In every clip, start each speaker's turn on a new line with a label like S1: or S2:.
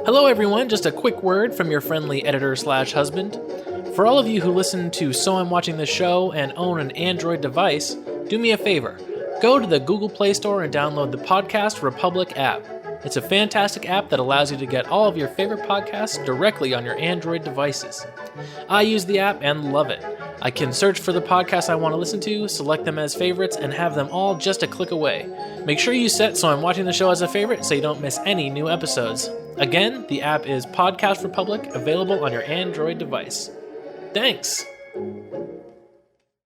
S1: Hello everyone, just a quick word from your friendly editor/husband. For all of you who listen to So I'm Watching This Show and own an Android device, do me a favor. Go to the Google Play Store and download the Podcast Republic app. It's a fantastic app that allows you to get all of your favorite podcasts directly on your Android devices. I use the app and love it. I can search for the podcasts I want to listen to, select them as favorites, and have them all just a click away. Make sure you set So I'm Watching the Show as a favorite so you don't miss any new episodes. Again, the app is Podcast Republic, available on your Android device. Thanks!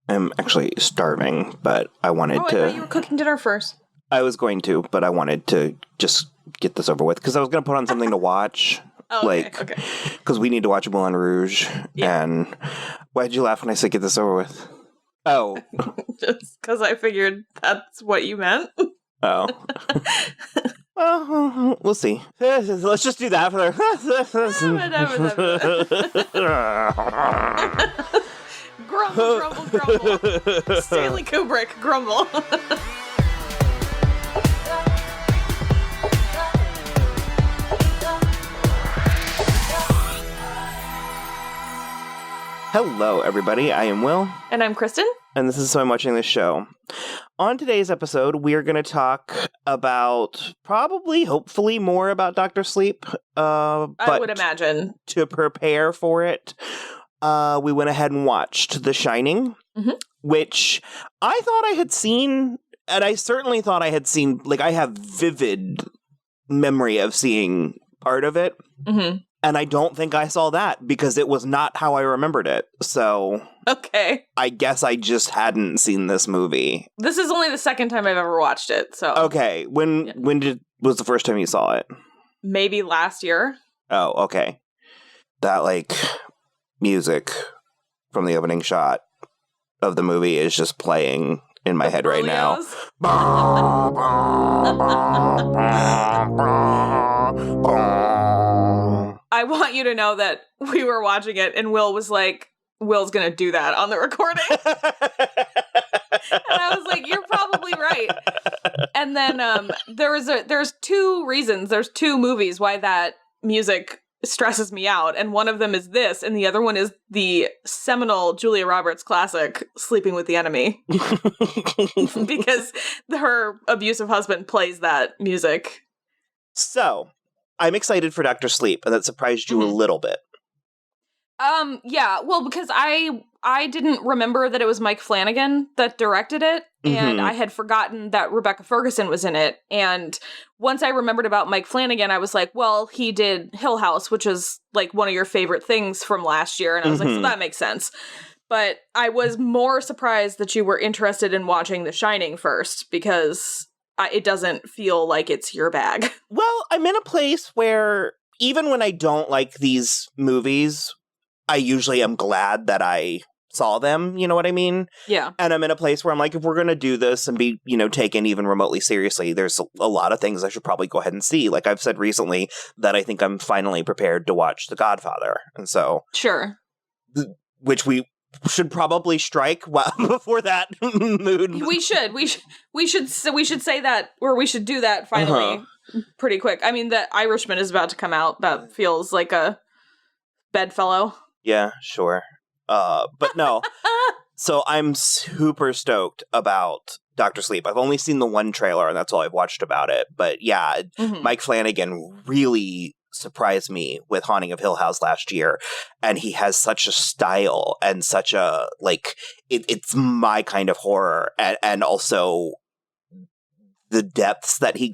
S2: I'm actually starving, but I wanted
S3: I thought you were cooking dinner first.
S2: I was going to, but I wanted to just get this over with, because I was going to put on something to watch.
S3: Okay.
S2: Because we need to watch Moulin Rouge. Yeah. And why'd you laugh when I said get this over with? Oh.
S3: Just because I figured that's what you meant.
S2: Oh. Well, we'll see. Let's just do that for the...
S3: Grumble, grumble, grumble. Stanley Kubrick, grumble.
S2: Hello, everybody. I am Will.
S3: And I'm Kristen.
S2: And this is So I'm Watching This Show. On today's episode, we are going to talk about, hopefully, more about Dr. Sleep.
S3: I would imagine.
S2: To prepare for it, we went ahead and watched The Shining, which I thought I had seen, and I certainly thought I had seen, I have vivid memory of seeing part of it. Mm-hmm. And I don't think I saw that because it was not how I remembered it. So,
S3: okay,
S2: I guess I just hadn't seen this movie.
S3: This is only the second time I've ever watched it. So,
S2: okay, when was the first time you saw it?
S3: Maybe last year.
S2: Oh, okay. That music from the opening shot of the movie is just playing in my head right now.
S3: I want you to know that we were watching it and Will was like, Will's going to do that on the recording. And I was like, you're probably right. And then there's two reasons. There's two movies why that music stresses me out. And one of them is this. And the other one is the seminal Julia Roberts classic, Sleeping with the Enemy. Because her abusive husband plays that music.
S2: So, I'm excited for Dr. Sleep, and that surprised you a little bit.
S3: Yeah, well, because I didn't remember that it was Mike Flanagan that directed it, and I had forgotten that Rebecca Ferguson was in it, and once I remembered about Mike Flanagan, I was like, well, he did Hill House, which is, one of your favorite things from last year, and I was like, so that makes sense. But I was more surprised that you were interested in watching The Shining first, because it doesn't feel like it's your bag.
S2: Well, I'm in a place where even when I don't like these movies, I usually am glad that I saw them, you know what I mean?
S3: Yeah.
S2: And I'm in a place where I'm like, if we're going to do this and be, taken even remotely seriously, there's a lot of things I should probably go ahead and see. Like I've said recently that I think I'm finally prepared to watch The Godfather. And so...
S3: Sure.
S2: Which we should probably strike before that mood.
S3: We should say that, or we should do that finally pretty quick. I mean, The Irishman is about to come out. That feels like a bedfellow.
S2: Yeah, sure. But no. So I'm super stoked about Dr. Sleep. I've only seen the one trailer, and that's all I've watched about it. But yeah, Mike Flanagan really surprised me with Haunting of Hill House last year, and he has such a style and such a it's my kind of horror, and also the depths that he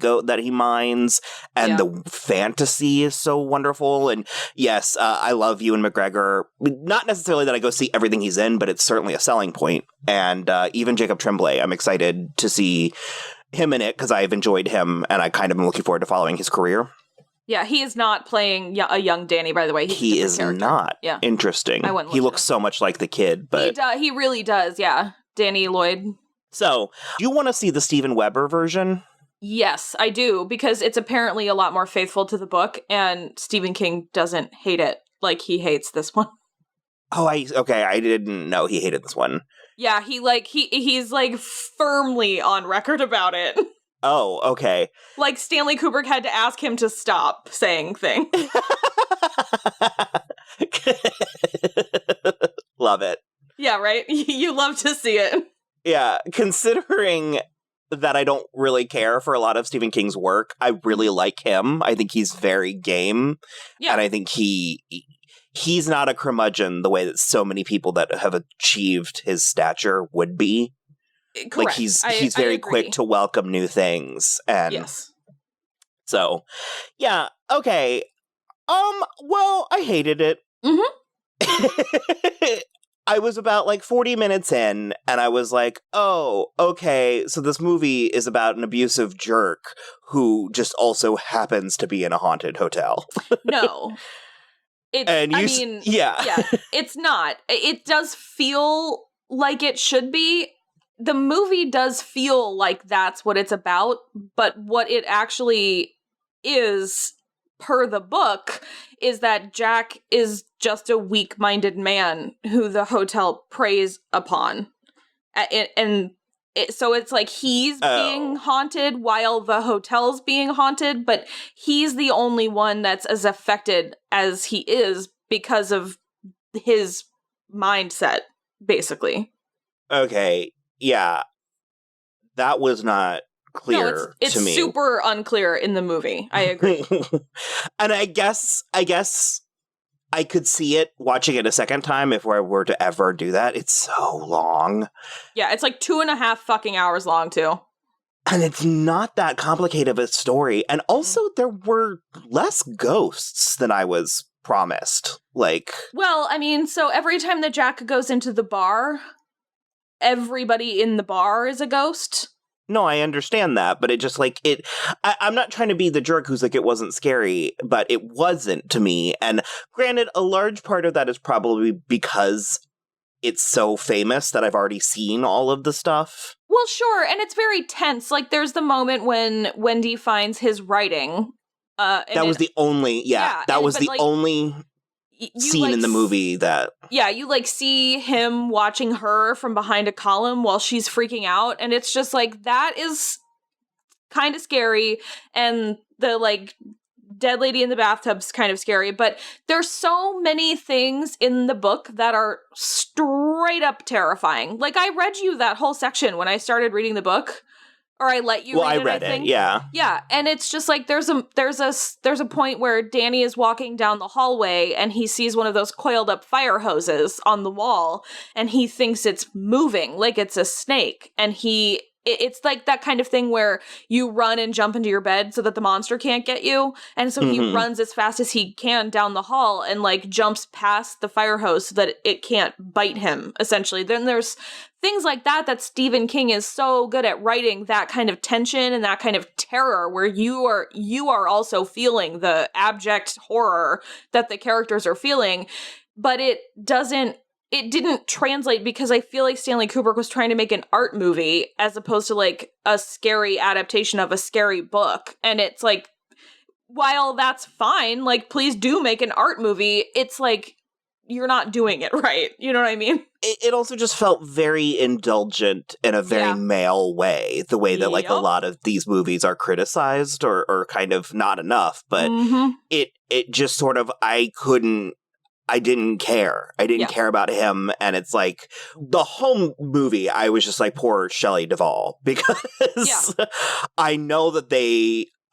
S2: mines, and the fantasy is so wonderful. And yes, I love Ewan McGregor. Not necessarily that I go see everything he's in, but it's certainly a selling point. And even Jacob Tremblay, I'm excited to see him in it because I've enjoyed him, and I kind of am looking forward to following his career.
S3: Yeah, he is not playing a young Danny, by the way.
S2: He is character. Not. Yeah. Interesting. He looks so much like the kid, but...
S3: He really does, yeah. Danny Lloyd.
S2: So, do you want to see the Steven Weber version?
S3: Yes, I do, because it's apparently a lot more faithful to the book, and Stephen King doesn't hate it like he hates this one.
S2: Oh, okay, I didn't know he hated this one.
S3: Yeah, he's firmly on record about it.
S2: Oh, okay.
S3: Like Stanley Kubrick had to ask him to stop saying things.
S2: Love it.
S3: Yeah, right? You love to see it.
S2: Yeah, considering that I don't really care for a lot of Stephen King's work, I really like him. I think he's very game.
S3: Yeah.
S2: And I think he's not a curmudgeon the way that so many people that have achieved his stature would be.
S3: Correct.
S2: Like he's very quick to welcome new things. And
S3: yes.
S2: So, yeah, okay. Well, I hated it.
S3: Mm-hmm.
S2: I was about like 40 minutes in, and I was like, oh, okay, so this movie is about an abusive jerk who just also happens to be in a haunted hotel.
S3: No. Yeah, it's not. It does feel like it should be. The movie does feel like that's what it's about, but what it actually is, per the book, is that Jack is just a weak-minded man who the hotel preys upon. So it's like he's being haunted while the hotel's being haunted, but he's the only one that's as affected as he is because of his mindset, basesally.
S2: Okay, yeah. That was not clear to me.
S3: It's super unclear in the movie. I agree.
S2: And I guess I could see it watching it a second time if I were to ever do that. It's so long.
S3: Yeah, it's like 2.5 fucking hours long, too.
S2: And it's not that complicated of a story. And also, there were less ghosts than I was promised.
S3: Well, I mean, so every time that Jack goes into the bar, everybody in the bar is a ghost.
S2: No, I understand that, but it just I'm not trying to be the jerk who's like, it wasn't scary, but it wasn't to me. And granted, a large part of that is probably because it's so famous that I've already seen all of the stuff.
S3: Well, sure, and it's very tense. Like, there's the moment when Wendy finds his writing.
S2: That was the only only scene in the movie that...
S3: Yeah, you, see him watching her from behind a column while she's freaking out, and it's just, that is kind of scary, and the, dead lady in the bathtub's kind of scary, but there's so many things in the book that are straight up terrifying. I read you that whole section when I started reading the book. Or I let you read it, I think.
S2: Yeah.
S3: Yeah, and it's just there's a point where Danny is walking down the hallway and he sees one of those coiled up fire hoses on the wall and he thinks it's moving, like it's a snake. And it's like that kind of thing where you run and jump into your bed so that the monster can't get you. And so he runs as fast as he can down the hall and jumps past the fire hose so that it can't bite him, essentially. Then there's things like that Stephen King is so good at writing, that kind of tension and that kind of terror where you are also feeling the abject horror that the characters are feeling, but it didn't translate because I feel like Stanley Kubrick was trying to make an art movie as opposed to a scary adaptation of a scary book. And it's while that's fine, please do make an art movie, it's you're not doing it right. You know what I mean?
S2: It also just felt very indulgent in a very male way, the way that a lot of these movies are criticized or kind of not enough. But it just sort of, I didn't care. I didn't care about him. And it's the whole movie, I was just poor Shelley Duvall, because I know that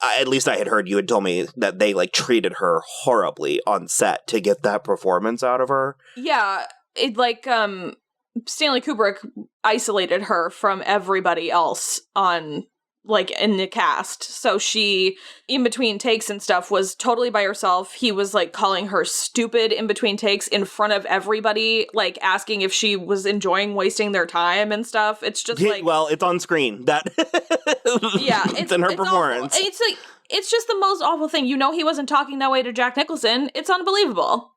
S2: at least I had heard you had told me that they treated her horribly on set to get that performance out of her.
S3: Yeah. It Stanley Kubrick isolated her from everybody else on in the cast. So she, in between takes and stuff, was totally by herself. He was calling her stupid in between takes in front of everybody, asking if she was enjoying wasting their time and stuff. It's just
S2: well, it's on screen. That it's in her performance.
S3: Awful. It's just the most awful thing. He wasn't talking that way to Jack Nicholson. It's unbelievable.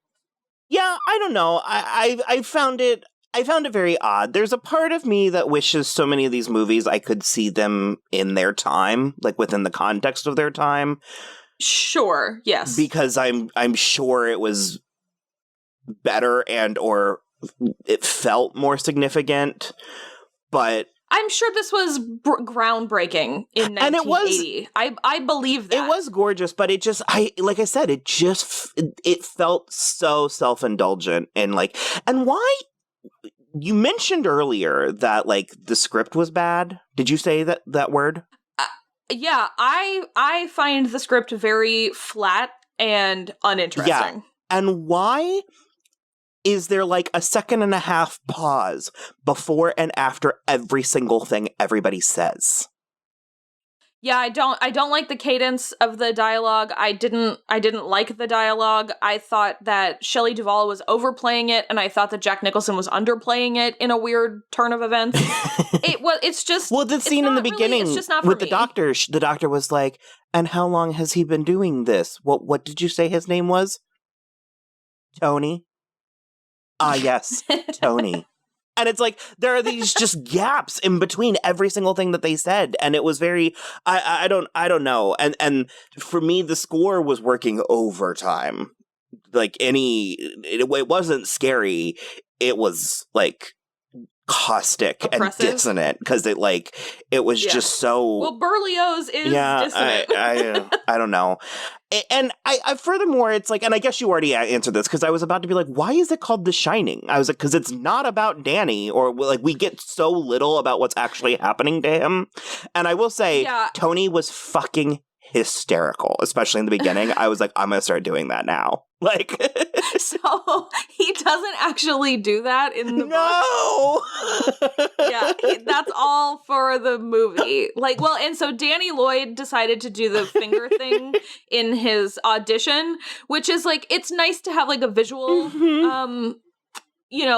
S2: Yeah, I don't know. I found it very odd. There's a part of me that wishes so many of these movies I could see them in their time, within the context of their time.
S3: Sure, yes.
S2: Because I'm sure it was better and or it felt more significant. But
S3: I'm sure this was groundbreaking in 1980.
S2: And it was,
S3: I believe that.
S2: It was gorgeous, but it felt so self-indulgent and and why? You mentioned earlier that the script was bad. Did you say that word?
S3: Yeah, I find the script very flat and uninteresting.
S2: Yeah. And why is there a second and a half pause before and after every single thing everybody says?
S3: Yeah, I don't like the cadence of the dialogue. I didn't like the dialogue. I thought that Shelley Duvall was overplaying it, and I thought that Jack Nicholson was underplaying it in a weird turn of events. It's just
S2: well, the scene in the beginning
S3: it's just not
S2: with
S3: for
S2: the doctor was like, "And how long has he been doing this? What did you say his name was? Tony." Ah, yes, Tony. And it's there are these just gaps in between every single thing that they said, and it was very I don't know. And for me, the score was working overtime. It wasn't scary. It was caustic
S3: oppressive
S2: and dissonant because it was just so.
S3: Well, Berlioz is dissonant.
S2: I don't know. And I furthermore, it's and I guess you already answered this because I was about to be why is it called The Shining? I was because it's not about Danny, or we get so little about what's actually happening to him. And I will say, Tony was fucking hysterical, especially in the beginning. I was I'm gonna start doing that now.
S3: So he doesn't actually do that in the book. Yeah, that's all for the movie. And so Danny Lloyd decided to do the finger thing in his audition, which is it's nice to have a visual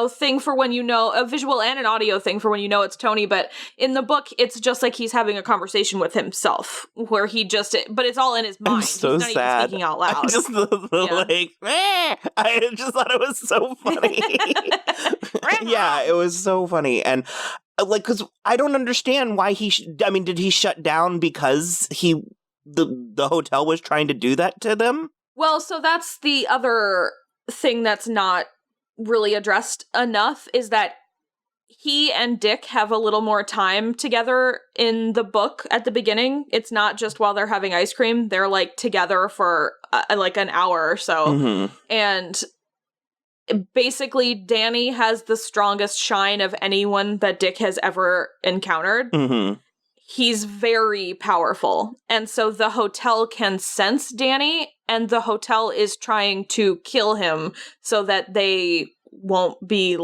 S3: thing for when a visual and an audio thing for when it's Tony, but in the book, it's just he's having a conversation with himself, where but it's all in his mind.
S2: So
S3: he's not
S2: sad.
S3: even speaking out loud.
S2: I just thought it was so funny. Yeah, it was so funny. And because I don't understand why did he shut down because the hotel was trying to do that to them?
S3: Well, so that's the other thing that's not really addressed enough, is that he and Dick have a little more time together in the book at the beginning. It's not just while they're having ice cream. They're together for an hour or so. Mm-hmm. And basically Danny has the strongest shine of anyone that Dick has ever encountered. Mm-hmm. He's very powerful. And so the hotel can sense Danny, and the hotel is trying to kill him so that they won't be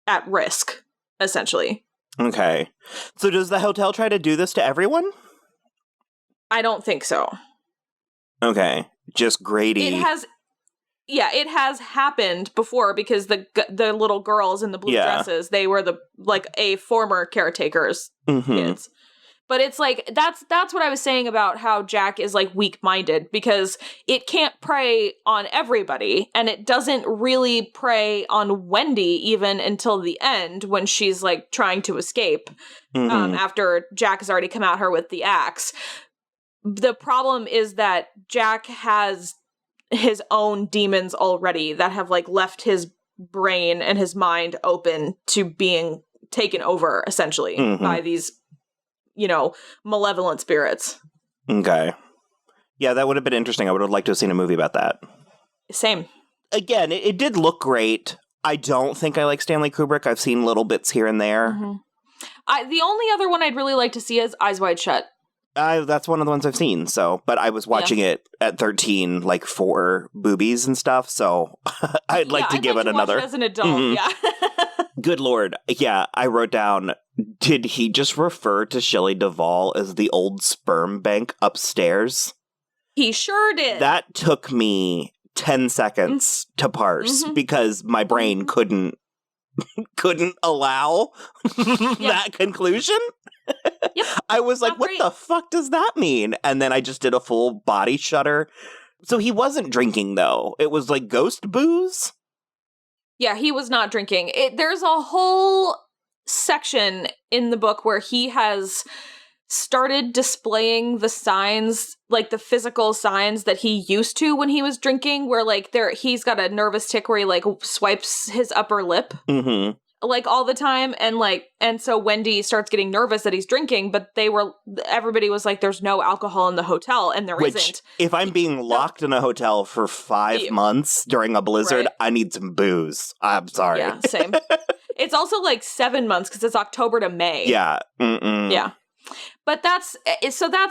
S3: at risk, essentially.
S2: Okay. So does the hotel try to do this to everyone?
S3: I don't think so.
S2: Okay. Just Grady.
S3: It has happened before, because the little girls in the blue dresses, they were a former caretaker's kids. But it's that's what I was saying about how Jack is weak-minded, because it can't prey on everybody, and it doesn't really prey on Wendy even until the end, when she's trying to escape after Jack has already come at her with the axe. The problem is that Jack has his own demons already that have left his brain and his mind open to being taken over, essentially, by these malevolent spirits.
S2: Okay. Yeah, that would have been interesting. I would have liked to have seen a movie about that.
S3: Same.
S2: Again, it did look great. I don't think I like Stanley Kubrick. I've seen little bits here and there.
S3: Mm-hmm. The only other one I'd really like to see is Eyes Wide Shut.
S2: That's one of the ones I've seen. But I was watching it at 13, for boobies and stuff. So I'd like to give it another.
S3: Watch it as an adult, yeah.
S2: Good Lord. Yeah, I wrote down, did he just refer to Shelley Duvall as the old sperm bank upstairs?
S3: He sure did.
S2: That took me 10 seconds to parse because my brain couldn't allow that conclusion.
S3: Yep.
S2: I was what the fuck does that mean? And then I just did a full body shudder. So he wasn't drinking, though. It was ghost booze?
S3: Yeah, he was not drinking. There's a whole section in the book where he has started displaying the signs, the physical signs that he used to when he was drinking, where he's got a nervous tic where he swipes his upper lip. Mm-hmm. like all the time, and so Wendy starts getting nervous that he's drinking, but everybody was like, there's no alcohol in the hotel, and there isn't.
S2: If I'm being locked in a hotel for 5 months during a blizzard,
S3: Right.
S2: I need some booze. I'm sorry.
S3: Yeah, same. It's also like 7 months because it's October to May.
S2: Yeah. Mm-mm.
S3: Yeah. But that's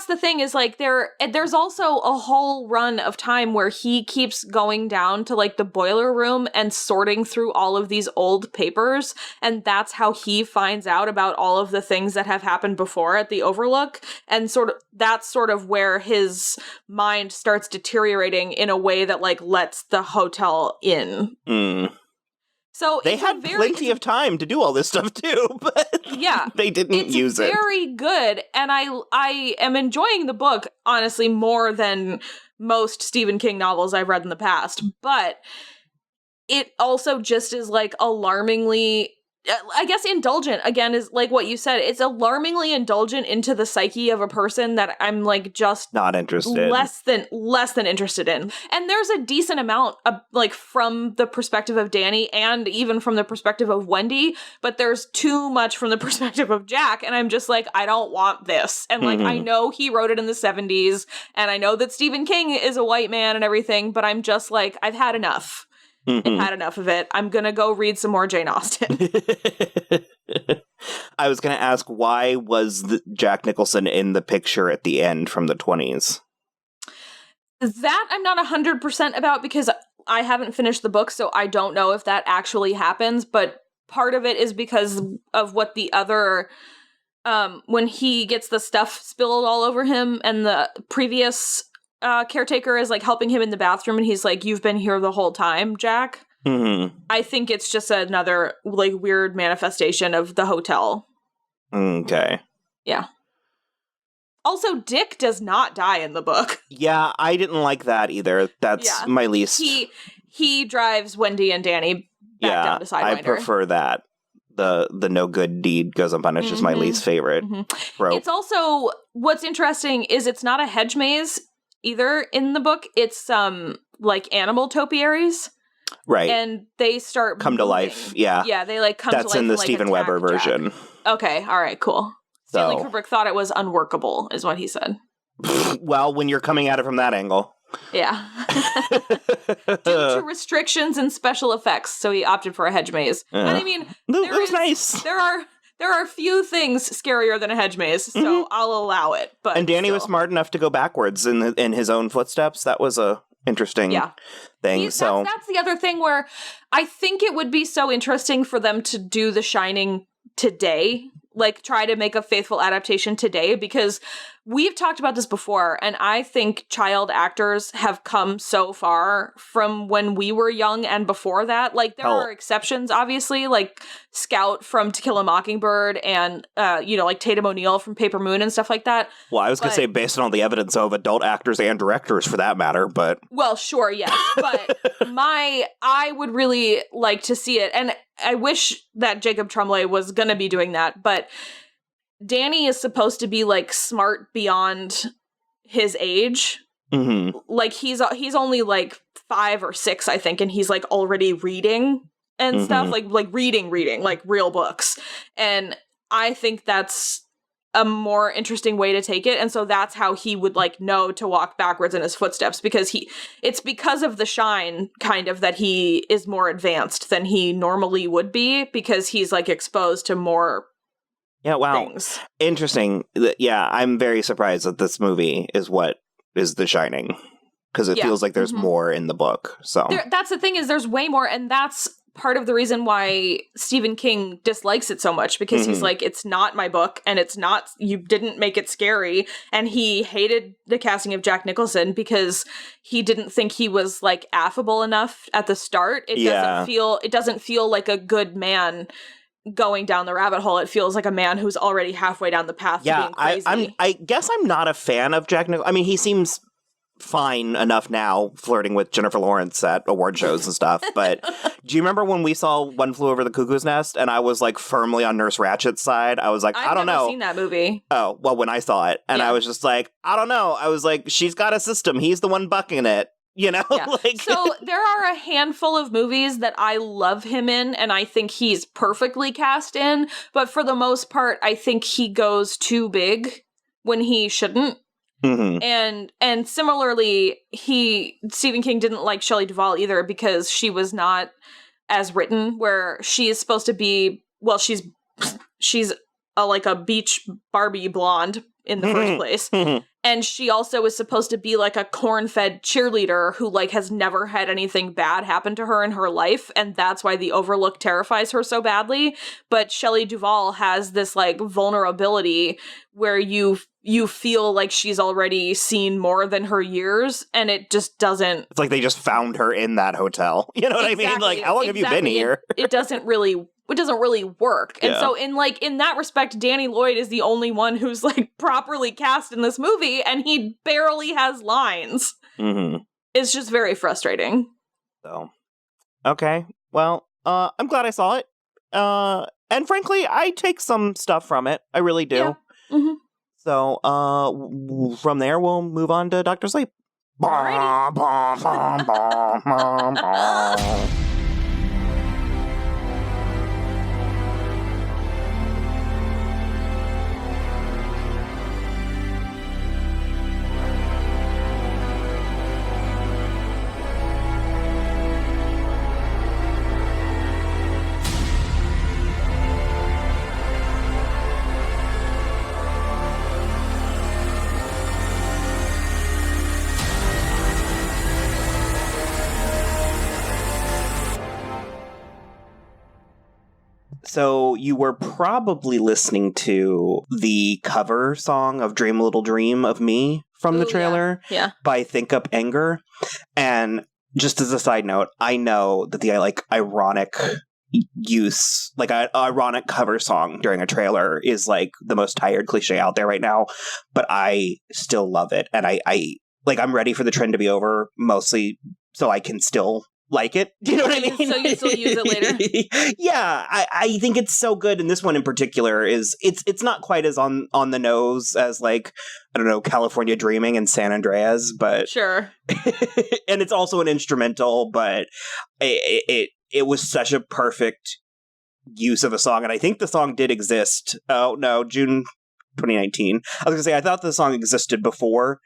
S3: the thing is like there's also a whole run of time where he keeps going down to like the boiler room and sorting through all of these old papers, and that's how he finds out about all of the things that have happened before at the Overlook, and that's sort of where his mind starts deteriorating in a way that like lets the hotel in. So
S2: they had plenty of time to do all this stuff too, but they didn't use it.
S3: It's very good, and I am enjoying the book, honestly, more than most Stephen King novels I've read in the past, but it also just is like alarmingly, I guess indulgent, again, is like what you said. It's alarmingly indulgent into the psyche of a person that I'm like just
S2: not interested.
S3: Less than interested in. And there's a decent amount of like from the perspective of Danny and even from the perspective of Wendy, but there's too much from the perspective of Jack, and I'm just like, I don't want this. And like I know he wrote it in the 70s, and I know that Stephen King is a white man and everything, but I'm just like, I've had enough. I've had enough of it. I'm going to go read some more Jane Austen.
S2: I was going to ask, why was Jack Nicholson in the picture at the end from the 20s?
S3: That I'm not 100% about because I haven't finished the book, so I don't know if that actually happens, but part of it is because of what the other, when he gets the stuff spilled all over him and the previous caretaker is like helping him in the bathroom, and he's like, you've been here the whole time, Jack. I think it's just another like weird manifestation of the hotel.
S2: Okay.
S3: Yeah. Also, Dick does not die in the book.
S2: Yeah, I didn't like that either. That's my least.
S3: He drives Wendy and Danny back down to Sidewinder.
S2: I prefer that. The no good deed goes unpunished is my least favorite.
S3: It's also, what's interesting is it's not a hedge maze either in the book. It's like animal topiaries.
S2: Right.
S3: And they start
S2: come
S3: moving.
S2: to life. Yeah.
S3: Yeah, they like come to life.
S2: That's in the
S3: like,
S2: Steven Weber version.
S3: Okay, all right, cool. Stanley Kubrick thought it was unworkable, is what he said.
S2: Well, when you're coming at it from that angle.
S3: Yeah. Due to restrictions and special effects, so he opted for a hedge maze. And I mean,
S2: it was nice.
S3: There are few things scarier than a hedge maze, so I'll allow it. But
S2: and Danny was smart enough to go backwards in his own footsteps. That was a interesting thing. That's
S3: the other thing where I think it would be so interesting for them to do The Shining today, like try to make a faithful adaptation today, because we've talked about this before, and I think child actors have come so far from when we were young and before that. Like, there are exceptions, obviously, like Scout from To Kill a Mockingbird and, like Tatum O'Neal from Paper Moon and stuff like that.
S2: Well, I was going to say based on all the evidence of adult actors and directors for that matter, but...
S3: Well, sure, yes. But I would really like to see it, and I wish that Jacob Tremblay was going to be doing that, but Danny is supposed to be like smart beyond his age. Like he's only like 5 or 6, I think, and he's like already reading and stuff, like reading like real books. And I think that's a more interesting way to take it, and so that's how he would like know to walk backwards in his footsteps, because it's because of the shine kind of that he is more advanced than he normally would be, because he's like exposed to more things.
S2: Interesting. Yeah, I'm very surprised that this movie is what is The Shining, because it feels like there's more in the book. So
S3: that's the thing, is there's way more, and that's part of the reason why Stephen King dislikes it so much, because he's like, it's not my book, and you didn't make it scary, and he hated the casting of Jack Nicholson because he didn't think he was like affable enough at the start. It doesn't feel like a good man going down the rabbit hole. It feels like a man who's already halfway down the path to being crazy.
S2: I guess I'm not a fan of Jack Nicholson. I mean, he seems fine enough now, flirting with Jennifer Lawrence at award shows and stuff, but do you remember when we saw One Flew Over the Cuckoo's Nest and I was like firmly on Nurse Ratchet's side? I was like, I don't know.
S3: I've never seen that movie.
S2: Oh, well, when I saw it, and I was just like, I don't know. I was like, she's got a system. He's the one bucking it. you know?
S3: Yeah.
S2: Like,
S3: so there are a handful of movies that I love him in, and I think he's perfectly cast in, but for the most part, I think he goes too big when he shouldn't.
S2: mm-hmm.
S3: And similarly, Stephen King didn't like Shelley Duvall either because she was not as written, where she is supposed to be, well, she's like a beach Barbie blonde in the first place. And she also is supposed to be like a corn-fed cheerleader who like has never had anything bad happen to her in her life, and that's why the Overlook terrifies her so badly. But Shelley Duvall has this like vulnerability where you feel like she's already seen more than her years, and it just doesn't.
S2: It's like they just found her in that hotel. You know what I mean? Like, how long have you been here?
S3: It doesn't really work. And so in that respect, Danny Lloyd is the only one who's like properly cast in this movie, and he barely has lines.
S2: Mm-hmm.
S3: It's just very frustrating.
S2: So, okay. Well, I'm glad I saw it. And frankly, I take some stuff from it. I really do.
S3: Yeah. Mm-hmm.
S2: So, from there, we'll move on to Dr. Sleep. So you were probably listening to the cover song of Dream a Little Dream of Me from the trailer by Think Up Anger. And just as a side note, I know that the ironic use, like an ironic cover song during a trailer is like the most tired cliche out there right now, but I still love it. And I'm ready for the trend to be over, mostly so I can still like it. Do you know what I mean?
S3: So you still use it later?
S2: Yeah, I think it's so good. And this one in particular is it's not quite as on the nose as like, I don't know, California Dreaming and San Andreas, but
S3: sure.
S2: And it's also an instrumental, but it was such a perfect use of a song. And I think the song did exist. Oh no, June 2019. I was gonna say I thought the song existed before.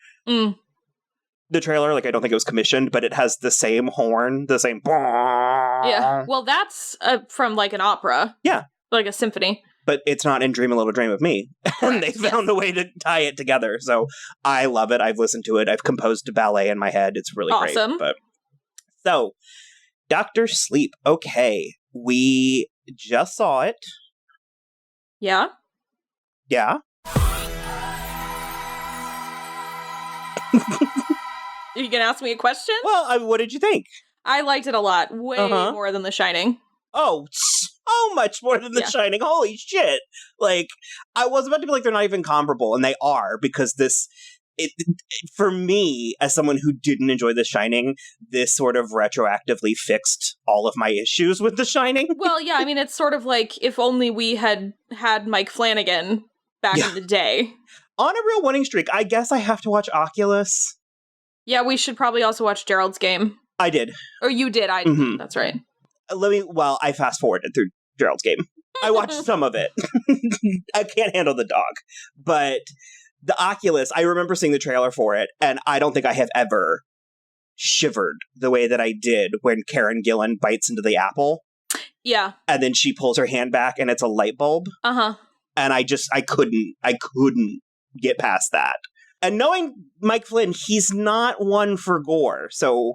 S2: The trailer, like I don't think it was commissioned, but it has the same horn, the same.
S3: Yeah, well, that's from like an opera.
S2: Yeah,
S3: like a symphony.
S2: But it's not in Dream a Little Dream of Me, and they found a way to tie it together. So I love it. I've listened to it. I've composed a ballet in my head. It's really
S3: awesome.
S2: Great. But so, Dr. Sleep. Okay, we just saw it.
S3: Yeah.
S2: Yeah.
S3: Are you going to ask me a question?
S2: Well, what did you think?
S3: I liked it a lot. Way more than The Shining.
S2: Oh, so much more than The Shining. Holy shit. Like, I was about to be like, they're not even comparable, and they are, because for me, as someone who didn't enjoy The Shining, this sort of retroactively fixed all of my issues with The Shining.
S3: Well, yeah, I mean, it's sort of like if only we had Mike Flanagan back in the day.
S2: On a real winning streak, I guess I have to watch Oculus.
S3: Yeah, we should probably also watch Gerald's Game.
S2: I did.
S3: Or you did, I did. Mm-hmm. That's right.
S2: I fast-forwarded through Gerald's Game. I watched some of it. I can't handle the dog. But the Oculus, I remember seeing the trailer for it, and I don't think I have ever shivered the way that I did when Karen Gillan bites into the apple.
S3: Yeah.
S2: And then she pulls her hand back, and it's a light bulb.
S3: Uh-huh.
S2: And I couldn't get past that. And knowing Mike Flynn, he's not one for gore, so...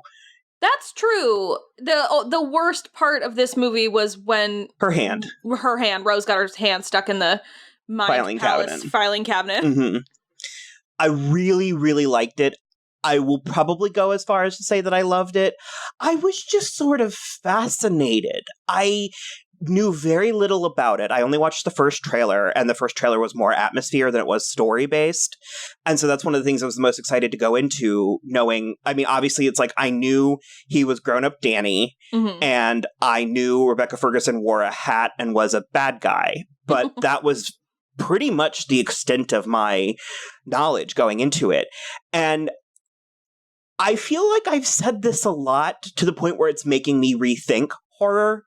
S3: That's true. The worst part of this movie was when... Rose got her hand stuck in the filing cabinet.
S2: Mm-hmm. I really, really liked it. I will probably go as far as to say that I loved it. I was just sort of fascinated. I knew very little about it. I only watched the first trailer, and the first trailer was more atmosphere than it was story-based. And so that's one of the things I was the most excited to go into, knowing, I mean, obviously it's like I knew he was grown-up Danny, and I knew Rebecca Ferguson wore a hat and was a bad guy, but that was pretty much the extent of my knowledge going into it. And I feel like I've said this a lot to the point where it's making me rethink horror.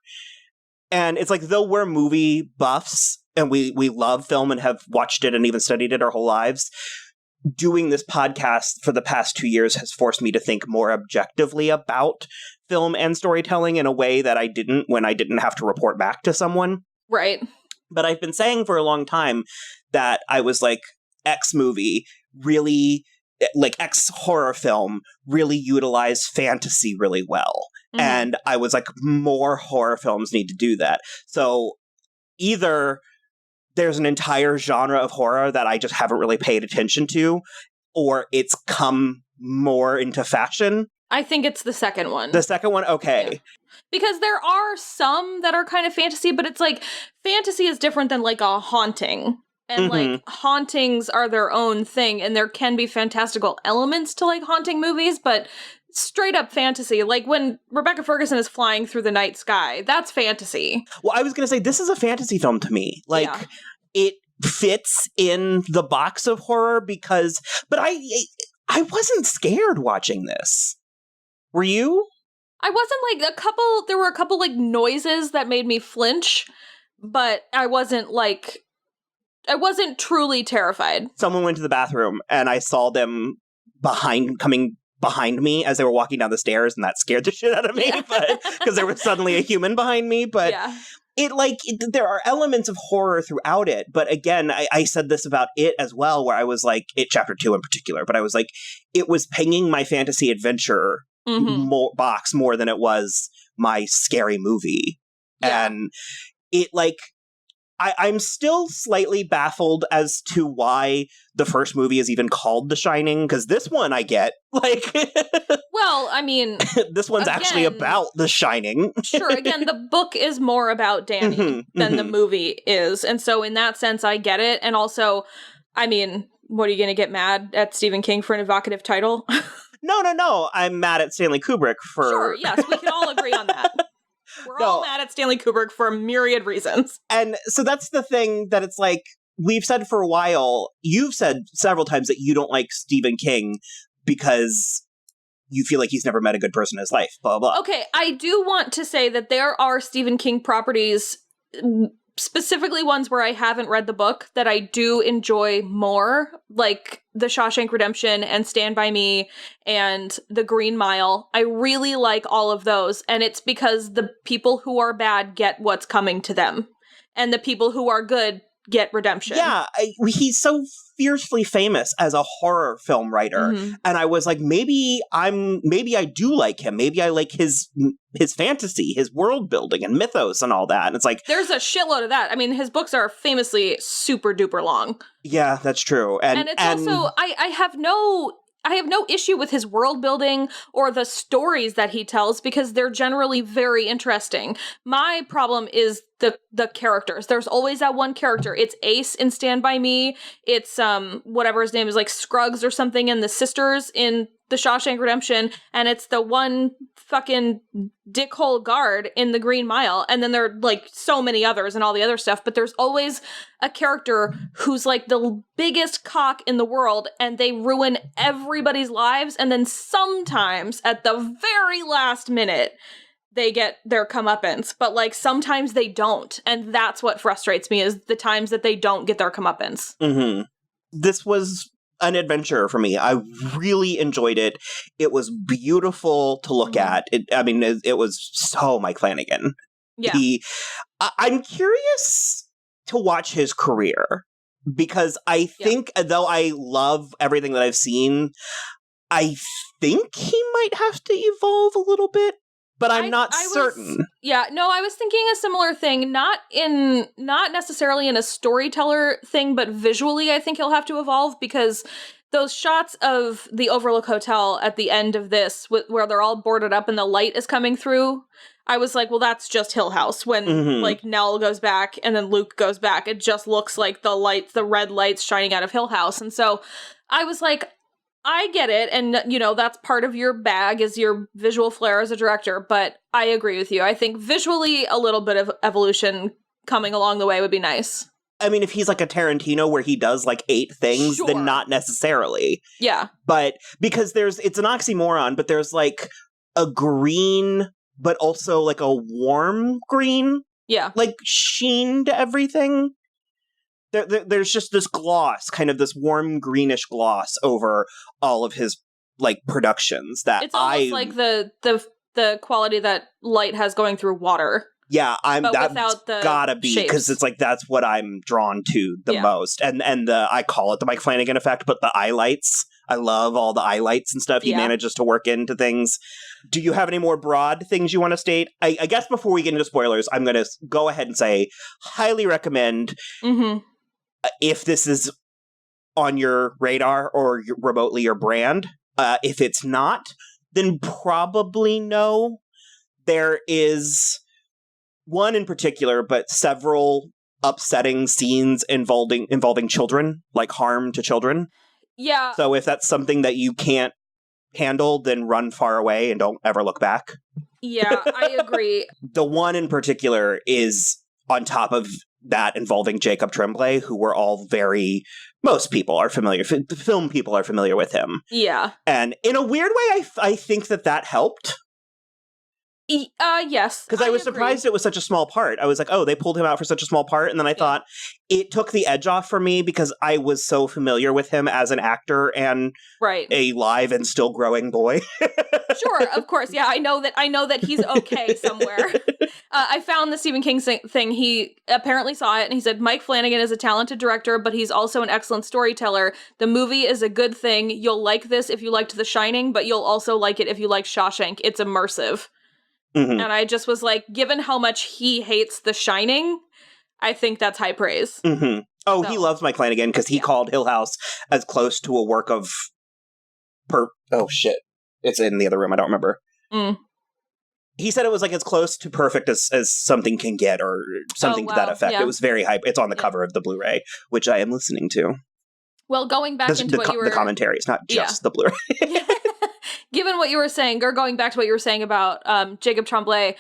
S2: And it's like, though we're movie buffs and we love film and have watched it and even studied it our whole lives, doing this podcast for the past 2 years has forced me to think more objectively about film and storytelling in a way that I didn't when I didn't have to report back to someone.
S3: Right.
S2: But I've been saying for a long time that I was like, X movie really, like X horror film really utilized fantasy really well. Mm-hmm. And I was like, more horror films need to do that. So either there's an entire genre of horror that I just haven't really paid attention to, or it's come more into fashion.
S3: I think it's the second one.
S2: The second one? Okay. Yeah.
S3: Because there are some that are kind of fantasy, but it's like, fantasy is different than like a haunting. And like, hauntings are their own thing, and there can be fantastical elements to like haunting movies, but straight up fantasy, like when Rebecca Ferguson is flying through the night sky, that's fantasy.
S2: Well, I was going to say, this is a fantasy film to me. Like, it fits in the box of horror because, but I wasn't scared watching this. Were you?
S3: I wasn't like there were a couple like noises that made me flinch, but I wasn't truly terrified. Someone
S2: went to the bathroom and I saw them coming behind me as they were walking down the stairs, and that scared the shit out of me, but because there was suddenly a human behind me. But there are elements of horror throughout it. But again, I said this about it as well, where I was like, it chapter 2 in particular, but I was like, it was pinging my fantasy adventure box more than it was my scary movie. Yeah. And it like, I'm still slightly baffled as to why the first movie is even called The Shining, because this one I get. Like,
S3: well, I mean,
S2: this one's actually about The Shining.
S3: Sure, again, the book is more about Danny than the movie is. And so in that sense, I get it. And also, I mean, what are you going to get mad at Stephen King for an evocative title?
S2: No. I'm mad at Stanley Kubrick for...
S3: Sure, yes, we can all agree on that. We're all mad at Stanley Kubrick for a myriad reasons.
S2: And so that's the thing that it's like, we've said for a while, you've said several times that you don't like Stephen King because you feel like he's never met a good person in his life, blah, blah, blah.
S3: Okay, I do want to say that there are Stephen King properties, specifically ones where I haven't read the book, that I do enjoy more, like The Shawshank Redemption and Stand By Me and The Green Mile. I really like all of those, and it's because the people who are bad get what's coming to them, and the people who are good get redemption.
S2: Yeah, he's so fiercely famous as a horror film writer, and I was like, maybe I do like him. Maybe I like his fantasy, his world building and mythos and all that. And it's like,
S3: there's a shitload of that. I mean, his books are famously super duper long.
S2: Yeah, that's true. And
S3: it's also, I have no issue with his world building or the stories that he tells, because they're generally very interesting. My problem is the characters. There's always that one character. It's Ace in Stand By Me. It's whatever his name is, like Scruggs or something, and the sisters in The Shawshank Redemption, and it's the one fucking dickhole guard in The Green Mile, and then there are like so many others and all the other stuff, but there's always a character who's like the biggest cock in the world, and they ruin everybody's lives, and then sometimes at the very last minute they get their comeuppance, but like sometimes they don't, and that's what frustrates me, is the times that they don't get their comeuppance.
S2: This was an adventure for me. I really enjoyed it. It was beautiful to look at. It was so Mike Flanagan.
S3: Yeah.
S2: I'm curious to watch his career, because I think, though I love everything that I've seen, I think he might have to evolve a little bit, but I'm not certain.
S3: I was thinking a similar thing, not necessarily in a storyteller thing, but visually I think he'll have to evolve, because those shots of the Overlook Hotel at the end of this, where they're all boarded up and the light is coming through, I was like, well, that's just Hill House. When like Nell goes back and then Luke goes back, it just looks like the red lights shining out of Hill House. And so I was like, I get it, and, that's part of your bag, is your visual flair as a director, but I agree with you. I think visually a little bit of evolution coming along the way would be nice.
S2: I mean, if he's like a Tarantino where he does like 8 things, then not necessarily.
S3: Yeah.
S2: But because it's an oxymoron, but there's like a green, but also like a warm green.
S3: Yeah.
S2: Like sheen to everything. There's just this gloss, kind of this warm greenish gloss over all of his like productions that
S3: it's almost like the quality that light has going through water.
S2: Yeah, that's
S3: without the
S2: gotta be because it's like that's what I'm drawn to the most, and I call it the Mike Flanagan effect, but the highlights. I love all the highlights and stuff he manages to work into things. Do you have any more broad things you want to state? I guess before we get into spoilers, I'm going to go ahead and say highly recommend if this is on your radar or remotely your brand. If it's not, then probably no. There is one in particular, but several upsetting scenes involving children, like harm to children.
S3: Yeah.
S2: So if that's something that you can't handle, then run far away and don't ever look back.
S3: Yeah, I agree.
S2: The one in particular is on top of that involving Jacob Tremblay, who most people are familiar, film people are familiar with him.
S3: Yeah.
S2: And in a weird way, I think that helped.
S3: Yes.
S2: Because I was surprised it was such a small part. I was like, oh, they pulled him out for such a small part. And then I thought it took the edge off for me because I was so familiar with him as an actor and a live and still growing boy.
S3: Sure, of course. Yeah, I know that he's okay somewhere. I found the Stephen King thing. He apparently saw it and he said, Mike Flanagan is a talented director, but he's also an excellent storyteller. The movie is a good thing. You'll like this if you liked The Shining, but you'll also like it if you like Shawshank. It's immersive. Mm-hmm. And I just was like, given how much he hates The Shining, I think that's high praise.
S2: Mm-hmm. Oh, he loves Mike Flanagan because he called Hill House as close to a work of... Oh, shit. It's in the other room. I don't remember. He said it was like as close to perfect as something can get or something to that effect. Yeah. It was very hype. It's on the cover of the Blu-ray, which I am listening to.
S3: Well, going back into what you were...
S2: The commentary. It's not just the Blu-ray.
S3: Given what you were saying, or going back to what you were saying about Jacob Tremblay,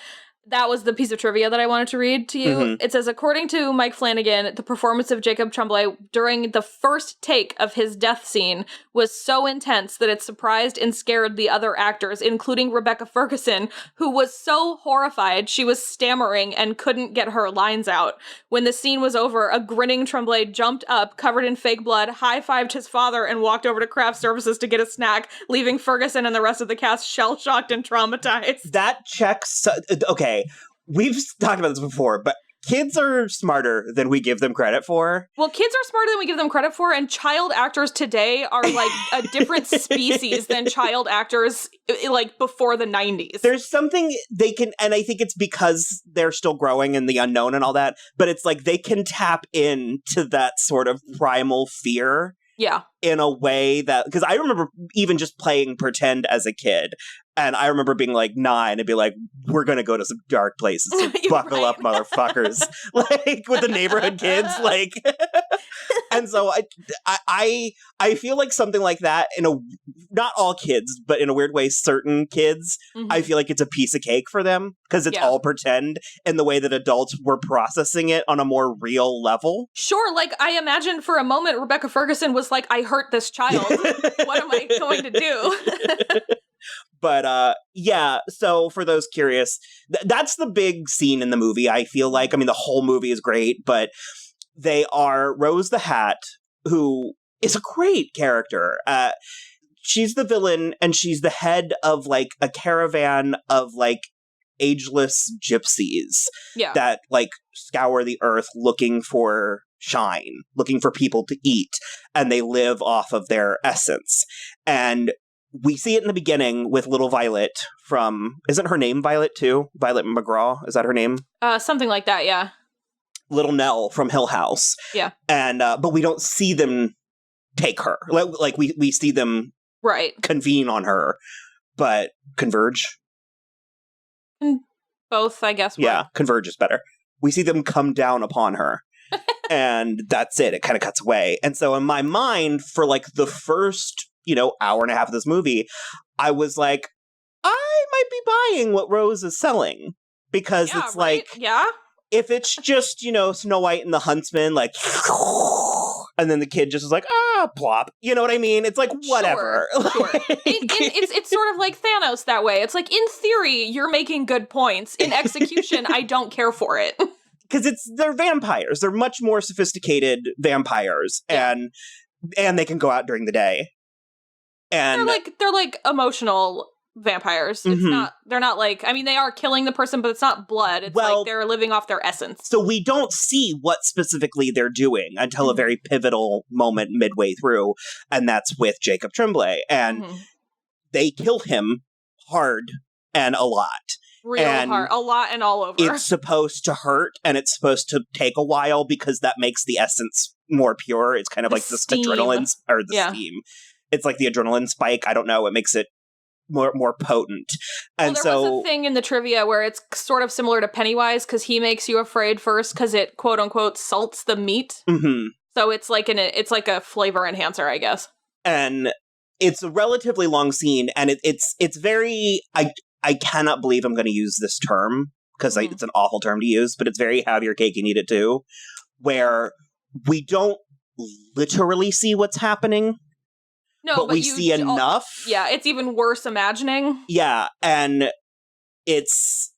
S3: that was the piece of trivia that I wanted to read to you. Mm-hmm. It says, according to Mike Flanagan, the performance of Jacob Tremblay during the first take of his death scene was so intense that it surprised and scared the other actors, including Rebecca Ferguson, who was so horrified she was stammering and couldn't get her lines out. When the scene was over, a grinning Tremblay jumped up, covered in fake blood, high-fived his father, and walked over to craft services to get a snack, leaving Ferguson and the rest of the cast shell-shocked and traumatized.
S2: That checks... Okay. We've talked about this before, but kids are smarter than we give them credit for.
S3: Well, kids are smarter than we give them credit for, and child actors today are like a different species than child actors like before the 90s.
S2: There's something they can, and I think it's because they're still growing in the unknown and all that, but it's like they can tap into that sort of primal fear.
S3: Yeah.
S2: In a way that, because I remember even just playing pretend as a kid, and I remember being like 9 and be like, we're going to go to some dark places, so buckle up, motherfuckers. Like, with the neighborhood kids, like. And so I feel like something like that, not all kids, but in a weird way, certain kids, I feel like it's a piece of cake for them, because it's all pretend in the way that adults were processing it on a more real level.
S3: Sure, like, I imagine for a moment Rebecca Ferguson was like, I hurt this child. What am I going to do?
S2: But, yeah, so for those curious, that's the big scene in the movie, I feel like. I mean, the whole movie is great, but they are Rose the Hat, who is a great character. She's the villain, and she's the head of, like, a caravan of, like, ageless gypsies that, like, scour the earth looking for shine, looking for people to eat, and they live off of their essence. And we see it in the beginning with little Violet from... Isn't her name Violet, too? Violet McGraw? Is that her name?
S3: Something like that, yeah.
S2: Little Nell from Hill House.
S3: Yeah.
S2: And, but we don't see them take her. Like we see them convene on her, but converge?
S3: Both, I guess.
S2: Yeah, converge is better. We see them come down upon her. And that's it. It kind of cuts away. And so in my mind, for like the first... hour and a half of this movie, I was like, I might be buying what Rose is selling, because it's like, If it's just, Snow White and the Huntsman, like, and then the kid just is like, plop. You know what I mean? It's like, whatever.
S3: Sure. It's sort of like Thanos that way. It's like, in theory, you're making good points. In execution, I don't care for it.
S2: Because they're vampires. They're much more sophisticated vampires. And they can go out during the day. And
S3: they're like emotional vampires. They're not like, I mean, they are killing the person, but it's not blood. It's like they're living off their essence.
S2: So we don't see what specifically they're doing until a very pivotal moment midway through, and that's with Jacob Tremblay. And they kill him hard and a lot.
S3: Hard. A lot and all over.
S2: It's supposed to hurt, and it's supposed to take a while because that makes the essence more pure. It's kind of like this adrenaline, or the steam. It's like the adrenaline spike. I don't know. It makes it more potent. And
S3: there was a thing in the trivia where it's sort of similar to Pennywise because he makes you afraid first because it quote unquote salts the meat. So it's like a flavor enhancer, I guess. And
S2: it's a relatively long scene, and it's very I cannot believe I'm going to use this term because it's an awful term to use, but it's very have your cake and eat it too, where we don't literally see what's happening.
S3: No,
S2: but we see enough.
S3: It's even worse imagining.
S2: Yeah, and it's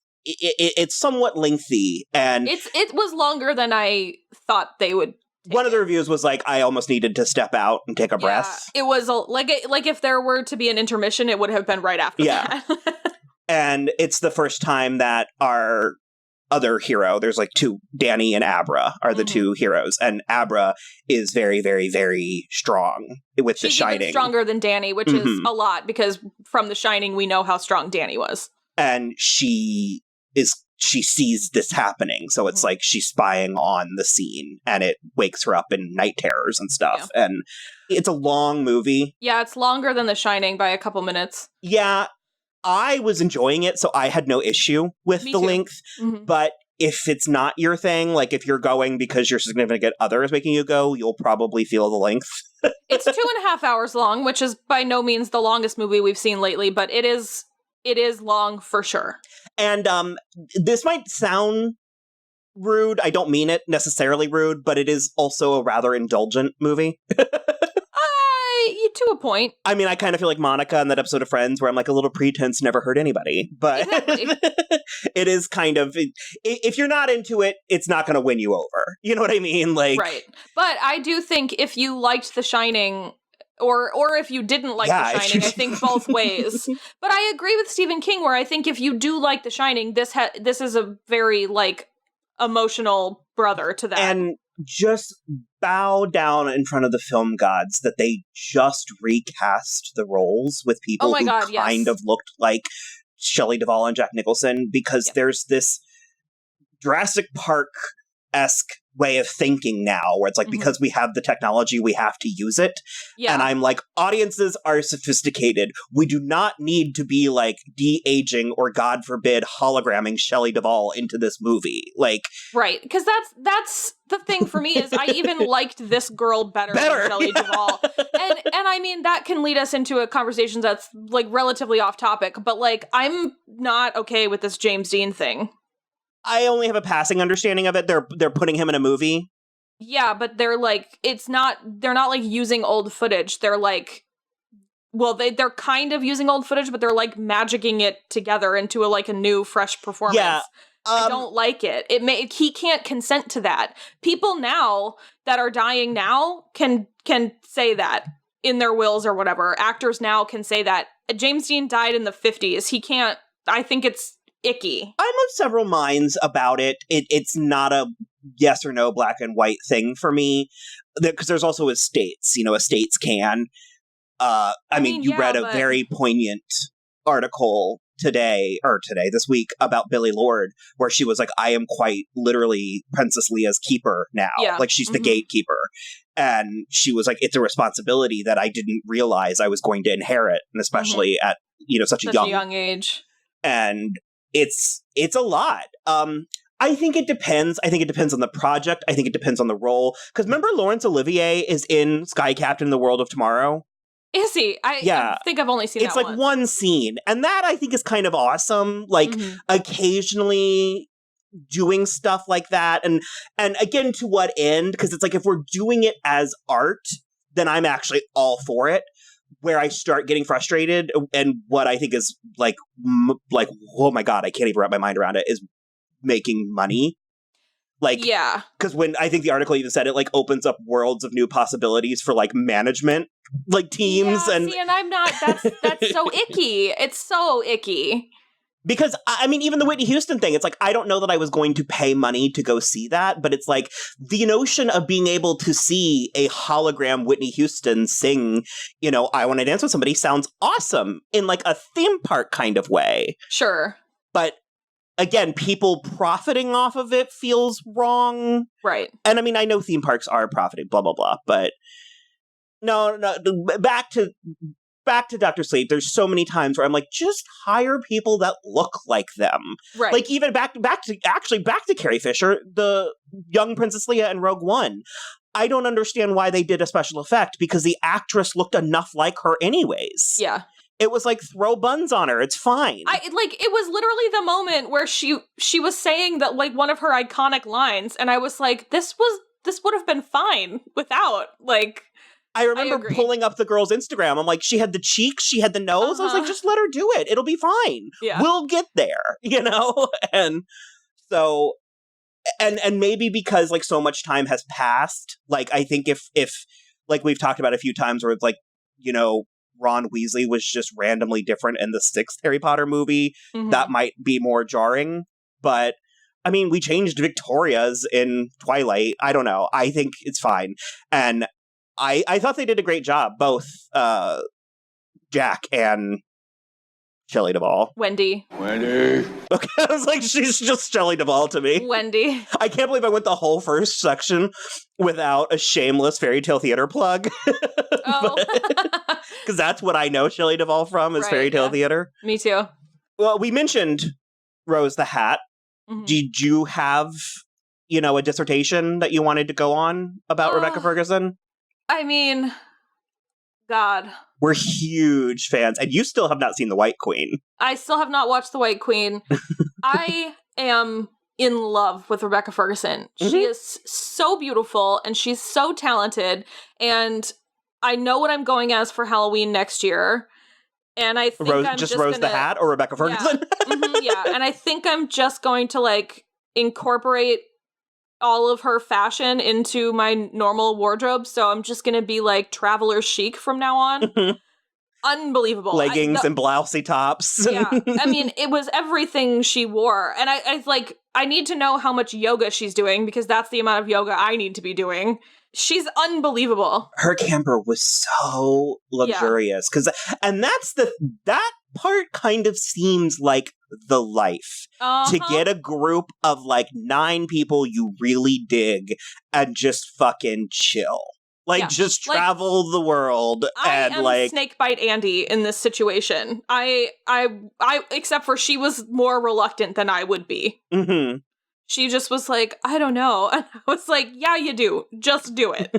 S2: somewhat lengthy, and
S3: it was longer than I thought they would.
S2: One of the reviews was like, I almost needed to step out and take a breath.
S3: It was like if there were to be an intermission, it would have been right after that.
S2: And it's the first time that our other hero, there's like two, Danny and Abra are the two heroes, and Abra is very, very, very strong with The Shining.
S3: She's even stronger than Danny, which is a lot, because from The Shining, we know how strong Danny was.
S2: And she sees this happening, so it's like she's spying on the scene, and it wakes her up in night terrors and stuff. Yeah. And it's a long movie.
S3: Yeah, it's longer than The Shining by a couple minutes.
S2: Yeah, I was enjoying it, so I had no issue with the length. But if it's not your thing, like if you're going because your significant other is making you go, you'll probably feel the length.
S3: It's 2.5 hours long, which is by no means the longest movie we've seen lately, but it is long for sure.
S2: And this might sound rude. I don't mean it necessarily rude, but it is also a rather indulgent movie.
S3: To a point.
S2: I mean, I kind of feel like Monica in that episode of Friends where I'm like, a little pretense never hurt anybody. But it is kind of, if you're not into it, it's not going to win you over. You know what I mean? Like,
S3: right. But I do think if you liked The Shining, or if you didn't like The Shining, I think both ways. But I agree with Stephen King where I think if you do like The Shining, this is a very, like, emotional brother to that.
S2: And just bow down in front of the film gods that they just recast the roles with people who kind of looked like Shelley Duvall and Jack Nicholson, because there's this Jurassic Park-esque way of thinking now where it's like, because we have the technology, we have to use it. Yeah. And I'm like, audiences are sophisticated. We do not need to be like de-aging or, God forbid, hologramming Shelley Duvall into this movie. Like,
S3: right. Because that's the thing for me is I even liked this girl better than Shelley Duvall. And I mean, that can lead us into a conversation that's like relatively off topic, but like, I'm not okay with this James Dean thing.
S2: I only have a passing understanding of it. They're putting him in a movie.
S3: Yeah, but they're like, they're not like using old footage. They're like, well, they're kind of using old footage, but they're like magicking it together into a new, fresh performance. Yeah. I don't like it. He can't consent to that. People now that are dying now can say that in their wills or whatever. Actors now can say that. James Dean died in the 50s. He can't, I think it's icky.
S2: I'm of several minds about it. It's not a yes or no black and white thing for me, because there's also estates. Estates can. I mean, you read a very poignant article this week about Billie Lourd, where she was like, I am quite literally Princess Leia's keeper now. Yeah. Like, she's the gatekeeper. And she was like, it's a responsibility that I didn't realize I was going to inherit, and especially at, such a young age. And it's a lot. I think it depends. I think it depends on the project. I think it depends on the role. Because remember, Laurence Olivier is in Sky Captain: The World of Tomorrow?
S3: Is he? I think I've only seen
S2: that one. It's like one scene. And that I think is kind of awesome. Like, occasionally doing stuff like that. And again, to what end? Because it's like, if we're doing it as art, then I'm actually all for it. Where I start getting frustrated, and what I think is like, oh my God, I can't even wrap my mind around it, is making money. Like, yeah, because when I think the article even said it, like, opens up worlds of new possibilities for like management, like teams.
S3: Yeah,
S2: and
S3: I'm not. That's so icky. It's so icky.
S2: Because, I mean, even the Whitney Houston thing, it's like, I don't know that I was going to pay money to go see that, but it's like, the notion of being able to see a hologram Whitney Houston sing, I Want to Dance with Somebody sounds awesome in like a theme park kind of way.
S3: Sure.
S2: But again, people profiting off of it feels wrong.
S3: Right.
S2: And I mean, I know theme parks are profiting, blah, blah, blah, but no, back to Dr. Sleep, there's so many times where I'm like, just hire people that look like them.
S3: Right.
S2: Like, even back to Carrie Fisher, the young Princess Leia in Rogue One. I don't understand why they did a special effect, because the actress looked enough like her anyways.
S3: Yeah.
S2: It was like, throw buns on her. It's fine.
S3: It was literally the moment where she was saying that, like, one of her iconic lines, and I was like, this would have been fine without, like...
S2: I remember pulling up the girl's Instagram. I'm like, she had the cheeks, she had the nose. I was like, just let her do it. It'll be fine.
S3: Yeah.
S2: We'll get there, And so, and maybe because like so much time has passed, like I think if like we've talked about a few times where it's like, Ron Weasley was just randomly different in the 6th Harry Potter movie, that might be more jarring. But I mean, we changed Victoria's in Twilight. I don't know. I think it's fine. And I thought they did a great job, both Jack and Shelley Duvall.
S3: Wendy.
S2: Okay, I was like, she's just Shelley Duvall to me.
S3: Wendy.
S2: I can't believe I went the whole first section without a shameless fairy tale theater plug.
S3: Oh.
S2: Because that's what I know Shelley Duvall from, is fairy tale theater.
S3: Me too.
S2: Well, we mentioned Rose the Hat. Mm-hmm. Did you have, a dissertation that you wanted to go on about Rebecca Ferguson?
S3: I mean, God.
S2: We're huge fans, and you still have not seen The White Queen.
S3: I still have not watched The White Queen. I am in love with Rebecca Ferguson. Mm-hmm. She is so beautiful, and she's so talented, and I know what I'm going as for Halloween next year, and I think
S2: Rose the Hat or Rebecca Ferguson?
S3: Yeah, and I think I'm just going to, like, incorporate all of her fashion into my normal wardrobe, so I'm just gonna be like traveler chic from now on. Unbelievable.
S2: Leggings and blousey tops.
S3: Yeah, I mean, it was everything she wore, and I need to know how much yoga she's doing, because that's the amount of yoga I need to be doing. She's unbelievable.
S2: Her camper was so luxurious, and that part kind of seems like the life. To get a group of like 9 people you really dig and just fucking chill. Like, just travel the world.
S3: I am Snakebite Andy in this situation. I except for she was more reluctant than I would be. Mm-hmm. She just was like, I don't know. And I was like, yeah, you do. Just do it.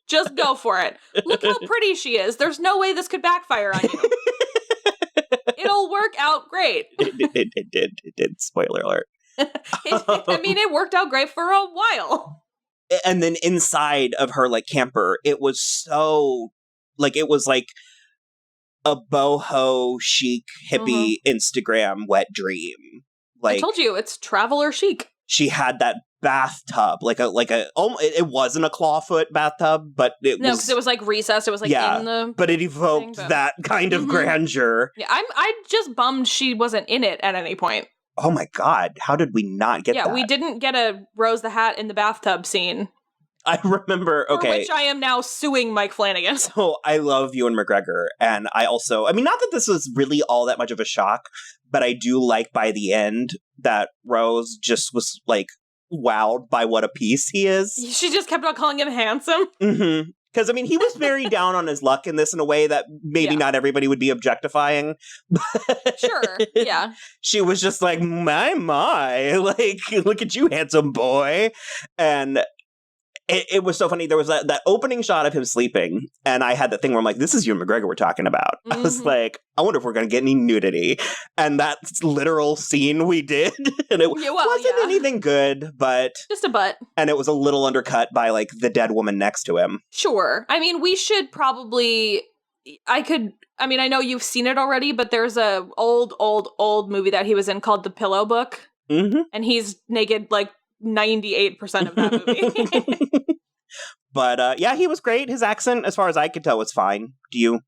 S3: Just go for it. Look how pretty she is. There's no way this could backfire on you. It'll work out great.
S2: It did. Spoiler alert.
S3: It worked out great for a while.
S2: And then inside of her, like, camper, it was so, like, it was like a boho chic hippie Instagram wet dream. Like,
S3: I told you, it's traveler chic.
S2: She had that bathtub, it wasn't a clawfoot bathtub, but it was... No,
S3: because it was, like, recessed. It was, like, in the...
S2: but it evoked that kind of grandeur.
S3: Yeah, I'm just bummed she wasn't in it at any point.
S2: Oh my God, how did we not get that?
S3: Yeah, we didn't get a Rose the Hat in the bathtub scene.
S2: I remember,
S3: For which I am now suing Mike Flanagan.
S2: So I love Ewan McGregor, and I also, not that this was really all that much of a shock, but I do like by the end that Rose just was, like, wowed by what a piece he is.
S3: She just kept on calling him handsome.
S2: Mm-hmm. Because, he was very down on his luck in this in a way that maybe not everybody would be objectifying.
S3: Sure, yeah.
S2: She was just like, my, like, look at you, handsome boy. And It was so funny. There was that opening shot of him sleeping, and I had that thing where I'm like, this is Ewan McGregor we're talking about. I was like, I wonder if we're going to get any nudity. And that literal scene we did, and it wasn't anything good, but...
S3: Just a butt.
S2: And it was a little undercut by, like, the dead woman next to him.
S3: Sure. I mean, we should probably... I know you've seen it already, but there's a old movie that he was in called The Pillow Book. Mm-hmm. And he's naked, like, 98% of that movie.
S2: But he was great. His accent, as far as I could tell, was fine. Do you?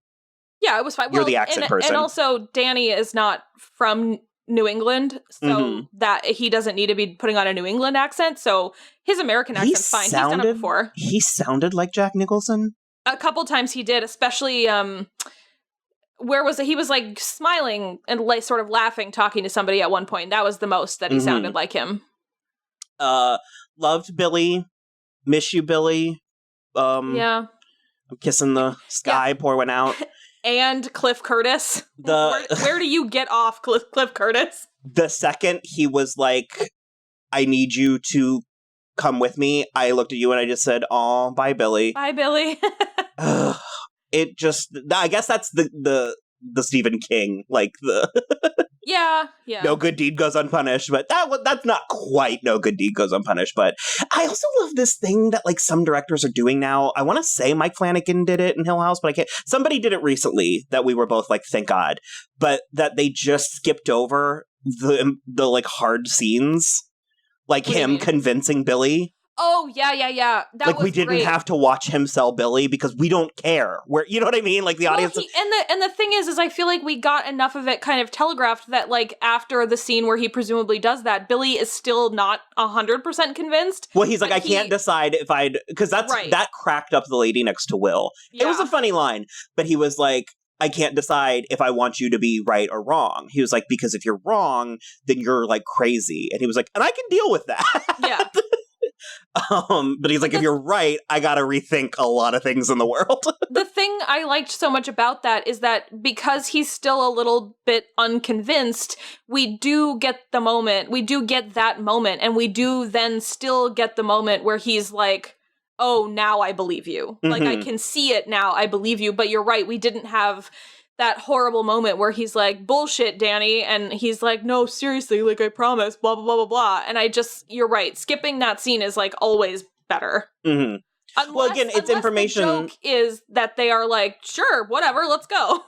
S3: Yeah, it was fine.
S2: You're the accent person.
S3: And also, Danny is not from New England, so that he doesn't need to be putting on a New England accent. So his American accent's fine. He's done it before.
S2: He sounded like Jack Nicholson.
S3: A couple times he did, especially where was it? He was like smiling and like sort of laughing, talking to somebody at one point. That was the most that he sounded like him.
S2: Loved Billy. Miss you, Billy.
S3: I'm
S2: kissing the sky, pour one out.
S3: And Cliff Curtis. Where do you get off Cliff Curtis? The
S2: second he was like, I need you to come with me, I looked at you and I just said, "Aw, bye, Billy."
S3: Bye, Billy.
S2: It just, I guess that's the Stephen King, like the...
S3: Yeah.
S2: No good deed goes unpunished, but that's not quite no good deed goes unpunished. But I also love this thing that like some directors are doing now. I want to say Mike Flanagan did it in Hill House, but I can't. Somebody did it recently that we were both like, thank God. But that they just skipped over the like hard scenes, like him convincing Billy.
S3: Oh, yeah. That
S2: like
S3: was
S2: we didn't
S3: great.
S2: have to watch him sell Billy because we don't care. You know what I mean? Like the audience.
S3: And the thing is I feel like we got enough of it kind of telegraphed that like after the scene where he presumably does that, Billy is still not 100% convinced.
S2: Well, he's like, I can't decide if because that cracked up the lady next to Will. Yeah. It was a funny line, but he was like, I can't decide if I want you to be right or wrong. He was like, because if you're wrong, then you're like crazy. And he was like, and I can deal with that.
S3: Yeah.
S2: But he's like, if you're right, I gotta rethink a lot of things in the world.
S3: The thing I liked so much about that is that because he's still a little bit unconvinced, we do get the moment, we do get that moment, and we do then still get the moment where he's like, oh, now I believe you. Like, I can see it now, I believe you, but you're right, we didn't have that horrible moment where he's like, bullshit, Danny, and he's like, no, seriously, like, I promise, blah, blah, blah, blah, blah. And you're right, skipping that scene is, like, always better.
S2: Well, again, it's information.
S3: The joke is that they are like, sure, whatever, let's go.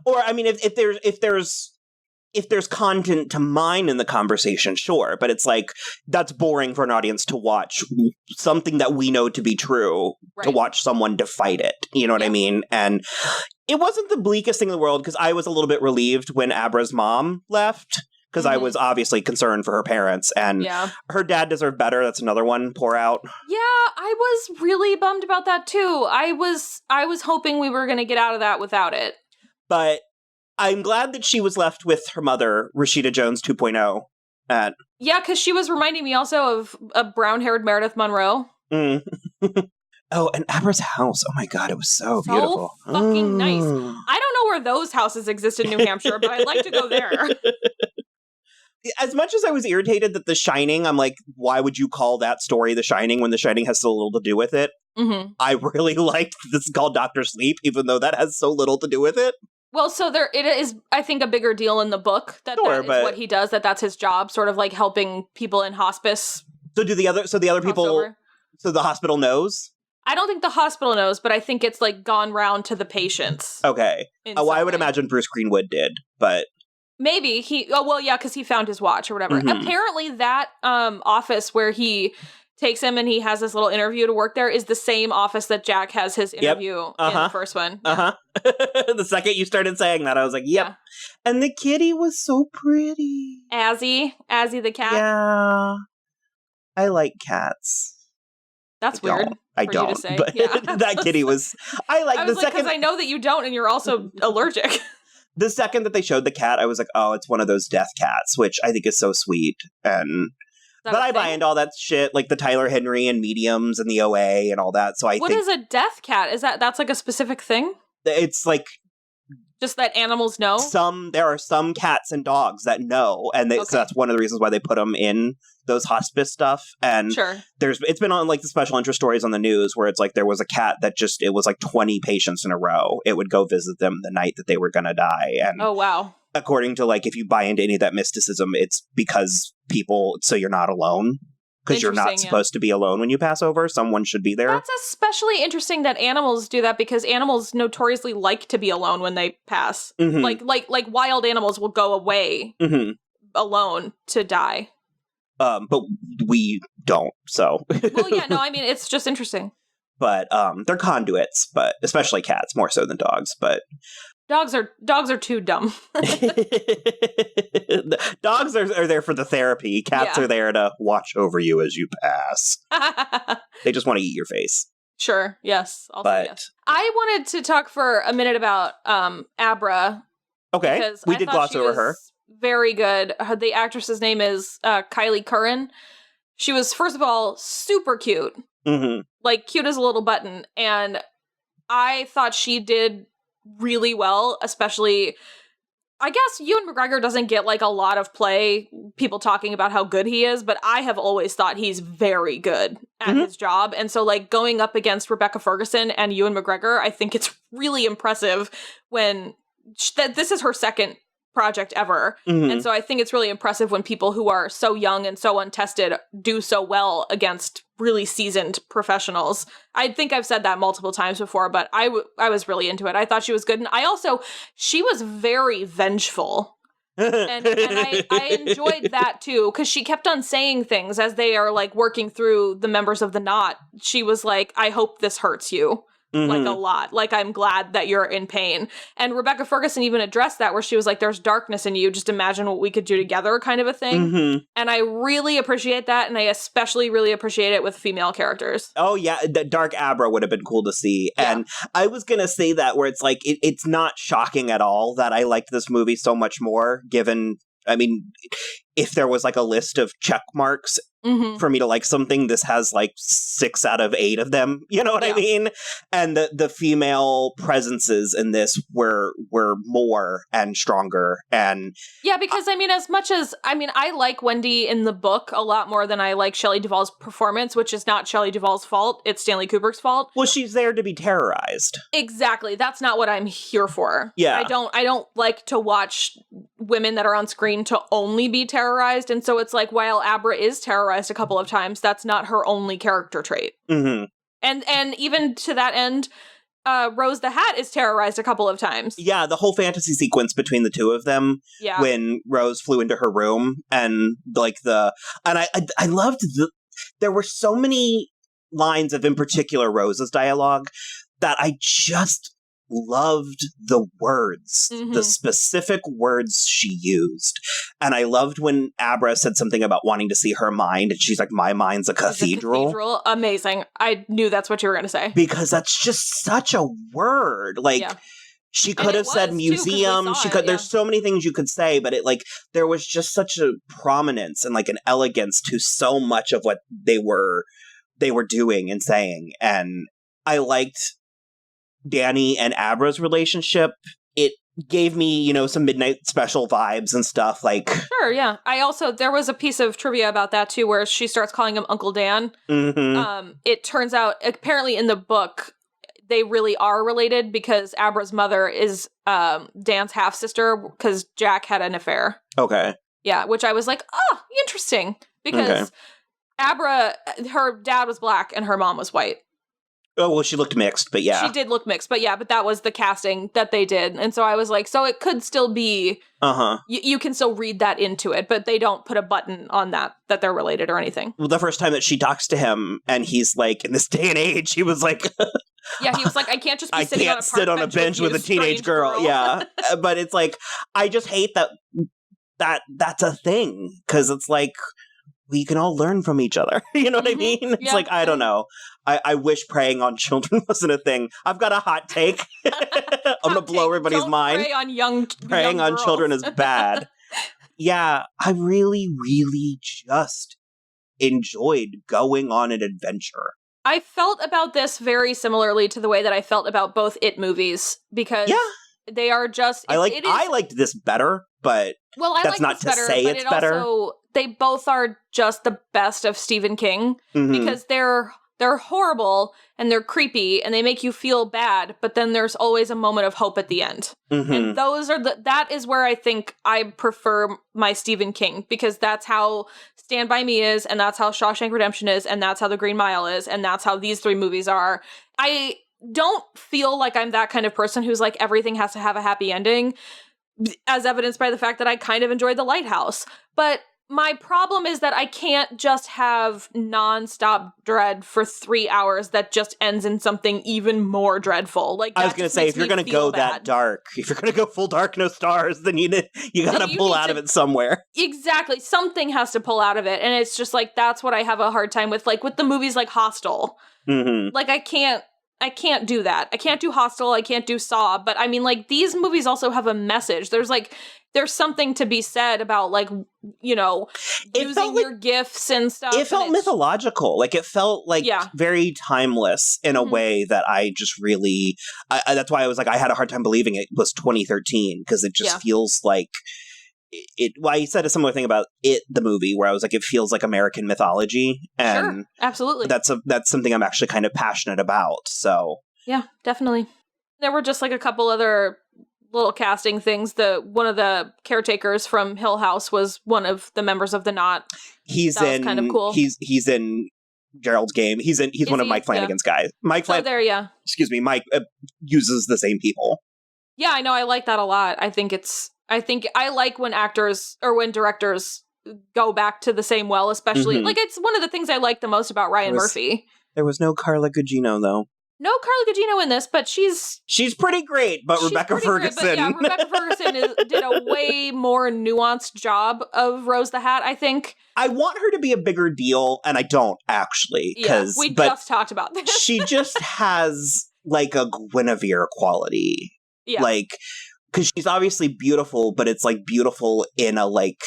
S2: Or, I mean, if there's content to mine in the conversation, sure, but it's like, that's boring for an audience to watch something that we know to be true, to watch someone to fight it, you know what I mean? And it wasn't the bleakest thing in the world, because I was a little bit relieved when Abra's mom left, because I was obviously concerned for her parents, and her dad deserved better. That's another one, pour out. Yeah,
S3: I was really bummed about that too. I was hoping we were going to get out of that without it.
S2: But I'm glad that she was left with her mother, Rashida Jones 2.0.
S3: Yeah, because she was reminding me also of a brown-haired Meredith Monroe.
S2: Oh, and Abra's house. Oh my God, it was so beautiful.
S3: Fucking nice. I don't know where those houses exist in New Hampshire, but I'd like to go there.
S2: As much as I was irritated that The Shining, I'm like, why would you call that story The Shining when The Shining has so little to do with it? I really liked this called Dr. Sleep, even though that has so little to do with it.
S3: Well, so it is, I think, a bigger deal in the book that is what he does, that's his job, sort of like helping people in hospice.
S2: So the other people, so the hospital knows?
S3: I don't think the hospital knows, but I think it's like gone round to the patients.
S2: Okay. I would imagine Bruce Greenwood did, but
S3: maybe because he found his watch or whatever. Apparently that office where he takes him and he has this little interview to work there is the same office that Jack has his interview in the first one.
S2: The second you started saying that, I was like, yep. Yeah. And the kitty was so pretty.
S3: Azzy the cat.
S2: Yeah. I like cats.
S3: That's weird.
S2: I don't.
S3: You to say.
S2: But that kitty was.
S3: Because I know that you don't, and you're also allergic.
S2: The second that they showed the cat, I was like, oh, it's one of those death cats, which I think is so sweet. But I buy into all that shit, like the Tyler Henry and mediums and the OA and all that. So what
S3: is a death cat? That's like a specific thing?
S2: It's like
S3: Just that animals know?
S2: There are some cats and dogs that know, and so that's one of the reasons why they put them in those hospice stuff. And
S3: sure.
S2: It's been on like the special interest stories on the news where it's like there was a cat that it was like 20 patients in a row. It would go visit them the night that they were going to die. And
S3: oh, wow.
S2: According to like, if you buy into any of that mysticism, it's because so you're not alone. Because you're not supposed to be alone when you pass over. Someone should be there.
S3: That's especially interesting that animals do that, because animals notoriously like to be alone when they pass. Mm-hmm. Like wild animals will go away alone to die.
S2: But we don't, so.
S3: Well, yeah, no, I mean, it's just interesting.
S2: But they're conduits, but especially cats, more so than dogs, but...
S3: Dogs are too dumb.
S2: Dogs are there for the therapy. Cats are there to watch over you as you pass. They just want to eat your face.
S3: Sure, yes. Yes. I wanted to talk for a minute about Abra.
S2: Okay, we did gloss over her.
S3: Very good. The actress's name is Kylie Curran. She was, first of all, super cute. Mm-hmm. Like, cute as a little button. And I thought she did really well, especially, I guess Ewan McGregor doesn't get like a lot of play, people talking about how good he is, but I have always thought he's very good at his job. And so like going up against Rebecca Ferguson and Ewan McGregor, I think it's really impressive when this is her second project ever. And so I think it's really impressive when people who are so young and so untested do so well against really seasoned professionals. I think I've said that multiple times before, but I was really into it. I thought she was good. And she was very vengeful. and I enjoyed that too, because she kept on saying things as they are like working through the members of the knot. She was like, I hope this hurts you. Like a lot. Like, I'm glad that you're in pain. And Rebecca Ferguson even addressed that, where she was like, there's darkness in you. Just imagine what we could do together, kind of a thing. And I really appreciate that. And I especially really appreciate it with female characters.
S2: Oh, yeah. The Dark Abra would have been cool to see. Yeah. And I was going to say that, where it's like, it's not shocking at all that I liked this movie so much more, given, I mean, if there was like a list of check marks for me to like something, this has like 6 out of 8 of them. You know what I mean? And the female presences in this were more and stronger. And
S3: yeah, because I mean, as much as I like Wendy in the book a lot more than I like Shelley Duvall's performance, which is not Shelley Duvall's fault. It's Stanley Kubrick's fault.
S2: Well, she's there to be terrorized.
S3: Exactly. That's not what I'm here for.
S2: Yeah.
S3: I don't like to watch women that are on screen to only be terrorized. And so it's like, while Abra is terrorized a couple of times, that's not her only character trait. And even to that end, Rose the Hat is terrorized a couple of times.
S2: Yeah, the whole fantasy sequence between the two of them, when Rose flew into her room, and like I loved there were so many lines of, in particular, Rose's dialogue that I just loved the words, the specific words she used. And I loved when Abra said something about wanting to see her mind, and she's like, my mind's a cathedral.
S3: Amazing. I knew that's what you were going to say.
S2: Because that's just such a word. Like, she could have said museum. There's so many things you could say, but there was just such a prominence and like an elegance to so much of what they were doing and saying. And I liked Danny and Abra's relationship. It gave me, some Midnight Special vibes and stuff. Like,
S3: sure, yeah. There was a piece of trivia about that too, where she starts calling him Uncle Dan. It turns out, apparently in the book, they really are related, because Abra's mother is Dan's half sister, because Jack had an affair.
S2: Okay.
S3: Yeah, which I was like, oh, interesting, because Abra, her dad was black and her mom was white.
S2: Oh, well, she looked mixed, but yeah.
S3: She did look mixed, but yeah, but that was the casting that they did. And so I was like, so it could still be, you can still read that into it, but they don't put a button on that they're related or anything.
S2: Well, the first time that she talks to him, and he's like, in this day and age, he was like...
S3: Yeah, he was like, I can't just be sitting
S2: on a bench with a teenage girl. Yeah, but it's like, I just hate that's a thing, because it's like, we can all learn from each other. You know what I mean? It's like, I don't know. I wish preying on children wasn't a thing. I've got a hot take. I'm going to blow everybody's mind. Preying on children is bad. Yeah, I really, really just enjoyed going on an adventure.
S3: I felt about this very similarly to the way that I felt about both It movies, because They are just...
S2: I liked this better, but that's not to say it's better.
S3: Also, they both are just the best of Stephen King, because they're horrible and they're creepy and they make you feel bad, but then there's always a moment of hope at the end. And that is where I think I prefer my Stephen King, because that's how Stand By Me is, and that's how Shawshank Redemption is, and that's how The Green Mile is, and that's how these 3 movies are. I don't feel like I'm that kind of person who's like, everything has to have a happy ending, as evidenced by the fact that I kind of enjoyed The Lighthouse. But my problem is that I can't just have nonstop dread for 3 hours that just ends in something even more dreadful. Like,
S2: I was going to say, if you're going to go that dark, if you're going to go full dark, no stars, then you got to pull out of it somewhere.
S3: Exactly. Something has to pull out of it. And it's just like, that's what I have a hard time with. Like with the movies like Hostel. Like I can't do that. I can't do Hostel. I can't do Saw. But I mean, like, these movies also have a message. There's something to be said about, like, you know, using your gifts and stuff.
S2: It felt mythological. Like, it felt like very timeless in a way that I just really, that's why I was like, I had a hard time believing it was 2013, because it just feels like well, I said a similar thing about the movie, where I was like, it feels like American mythology. And
S3: sure, absolutely.
S2: That's something I'm actually kind of passionate about. So
S3: yeah, definitely. There were just like a couple other little casting things. One of the caretakers from Hill House was one of the members of the Knot.
S2: He's that was kind of cool. He's in Gerald's Game. He's one of Mike Flanagan's guys. Mike uses the same people. Yeah,
S3: I know. I like that a lot. I think I like when actors or when directors go back to the same well, especially like it's one of the things I like the most about Ryan Murphy.
S2: There was no Carla Gugino though.
S3: No Carla Gugino in this, but she's
S2: pretty great. But Rebecca Ferguson,
S3: Rebecca Ferguson did a way more nuanced job of Rose the Hat. I think
S2: I want her to be a bigger deal, and I don't actually.
S3: We just talked about this.
S2: She just has like a Guinevere quality, like. Because she's obviously beautiful, but it's like beautiful in a like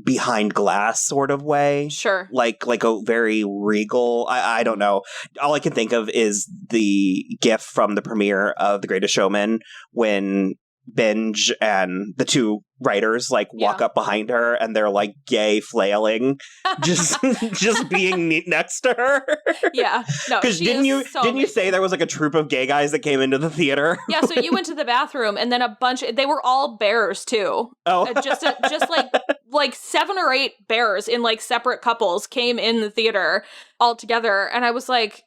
S2: behind glass sort of way.
S3: Sure.
S2: Like a very regal. I don't know. All I can think of is the gif from the premiere of The Greatest Showman when Binge and the 2 writers like walk up behind her and they're like gay flailing, just being neat next to her.
S3: Yeah, no.
S2: Because didn't you say there was like a troupe of gay guys that came into the theater?
S3: Yeah, so you went to the bathroom and then they were all bears too.
S2: Oh,
S3: just like 7 or 8 bears in like separate couples came in the theater all together, and I was like,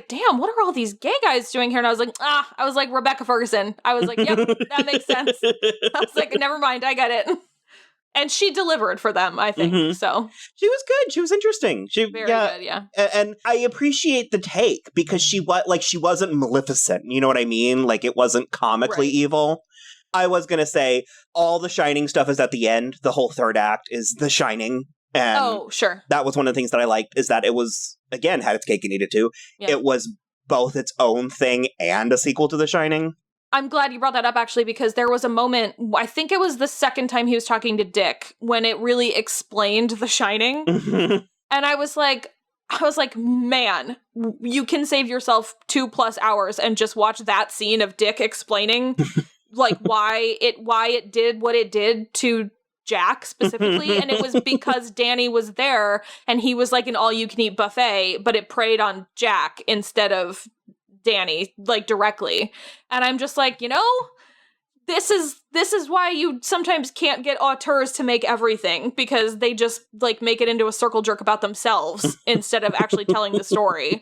S3: damn, what are all these gay guys doing here? And I was like, Rebecca Ferguson. I was like, yep, that makes sense. I was like, never mind, I get it. And she delivered for them, I think. So
S2: she was good. She was interesting. Very
S3: good, yeah.
S2: And I appreciate the take, because she wasn't Maleficent. You know what I mean? Like, it wasn't comically evil. I was gonna say all the Shining stuff is at the end. The whole third act is The Shining. And
S3: sure.
S2: That was one of the things that I liked, is that it was, again, had its cake and eat it too. Yeah. It was both its own thing and a sequel to The Shining.
S3: I'm glad you brought that up, actually, because there was a moment, I think it was the second time he was talking to Dick, when it really explained The Shining. And I was like, man, you can save yourself 2+ hours and just watch that scene of Dick explaining like why it did what it did to Jack specifically, and it was because Danny was there and he was like an all-you-can-eat buffet, but it preyed on Jack instead of Danny, like, directly. And I'm just like, you know, this is why you sometimes can't get auteurs to make everything, because they just like make it into a circle jerk about themselves instead of actually telling the story.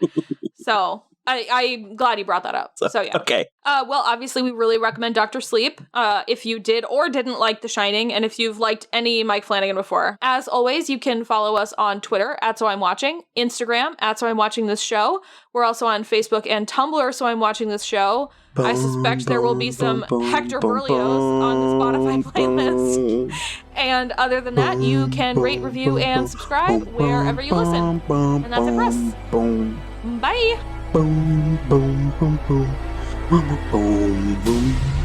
S3: So I'm glad you brought that up. So yeah.
S2: Okay.
S3: Well, obviously, we really recommend Dr. Sleep if you did or didn't like The Shining, and if you've liked any Mike Flanagan before. As always, you can follow us on Twitter, @SoI'mWatching, Instagram, @SoI'mWatchingThisShow. We're also on Facebook and Tumblr, So I'm Watching This Show. I suspect there will be some Hector Berlioz on the Spotify playlist. And other than that, you can rate, review, and subscribe wherever you listen. And that's it for us. Bye!
S4: Boom, boom, boom, boom. Boom, boom, boom.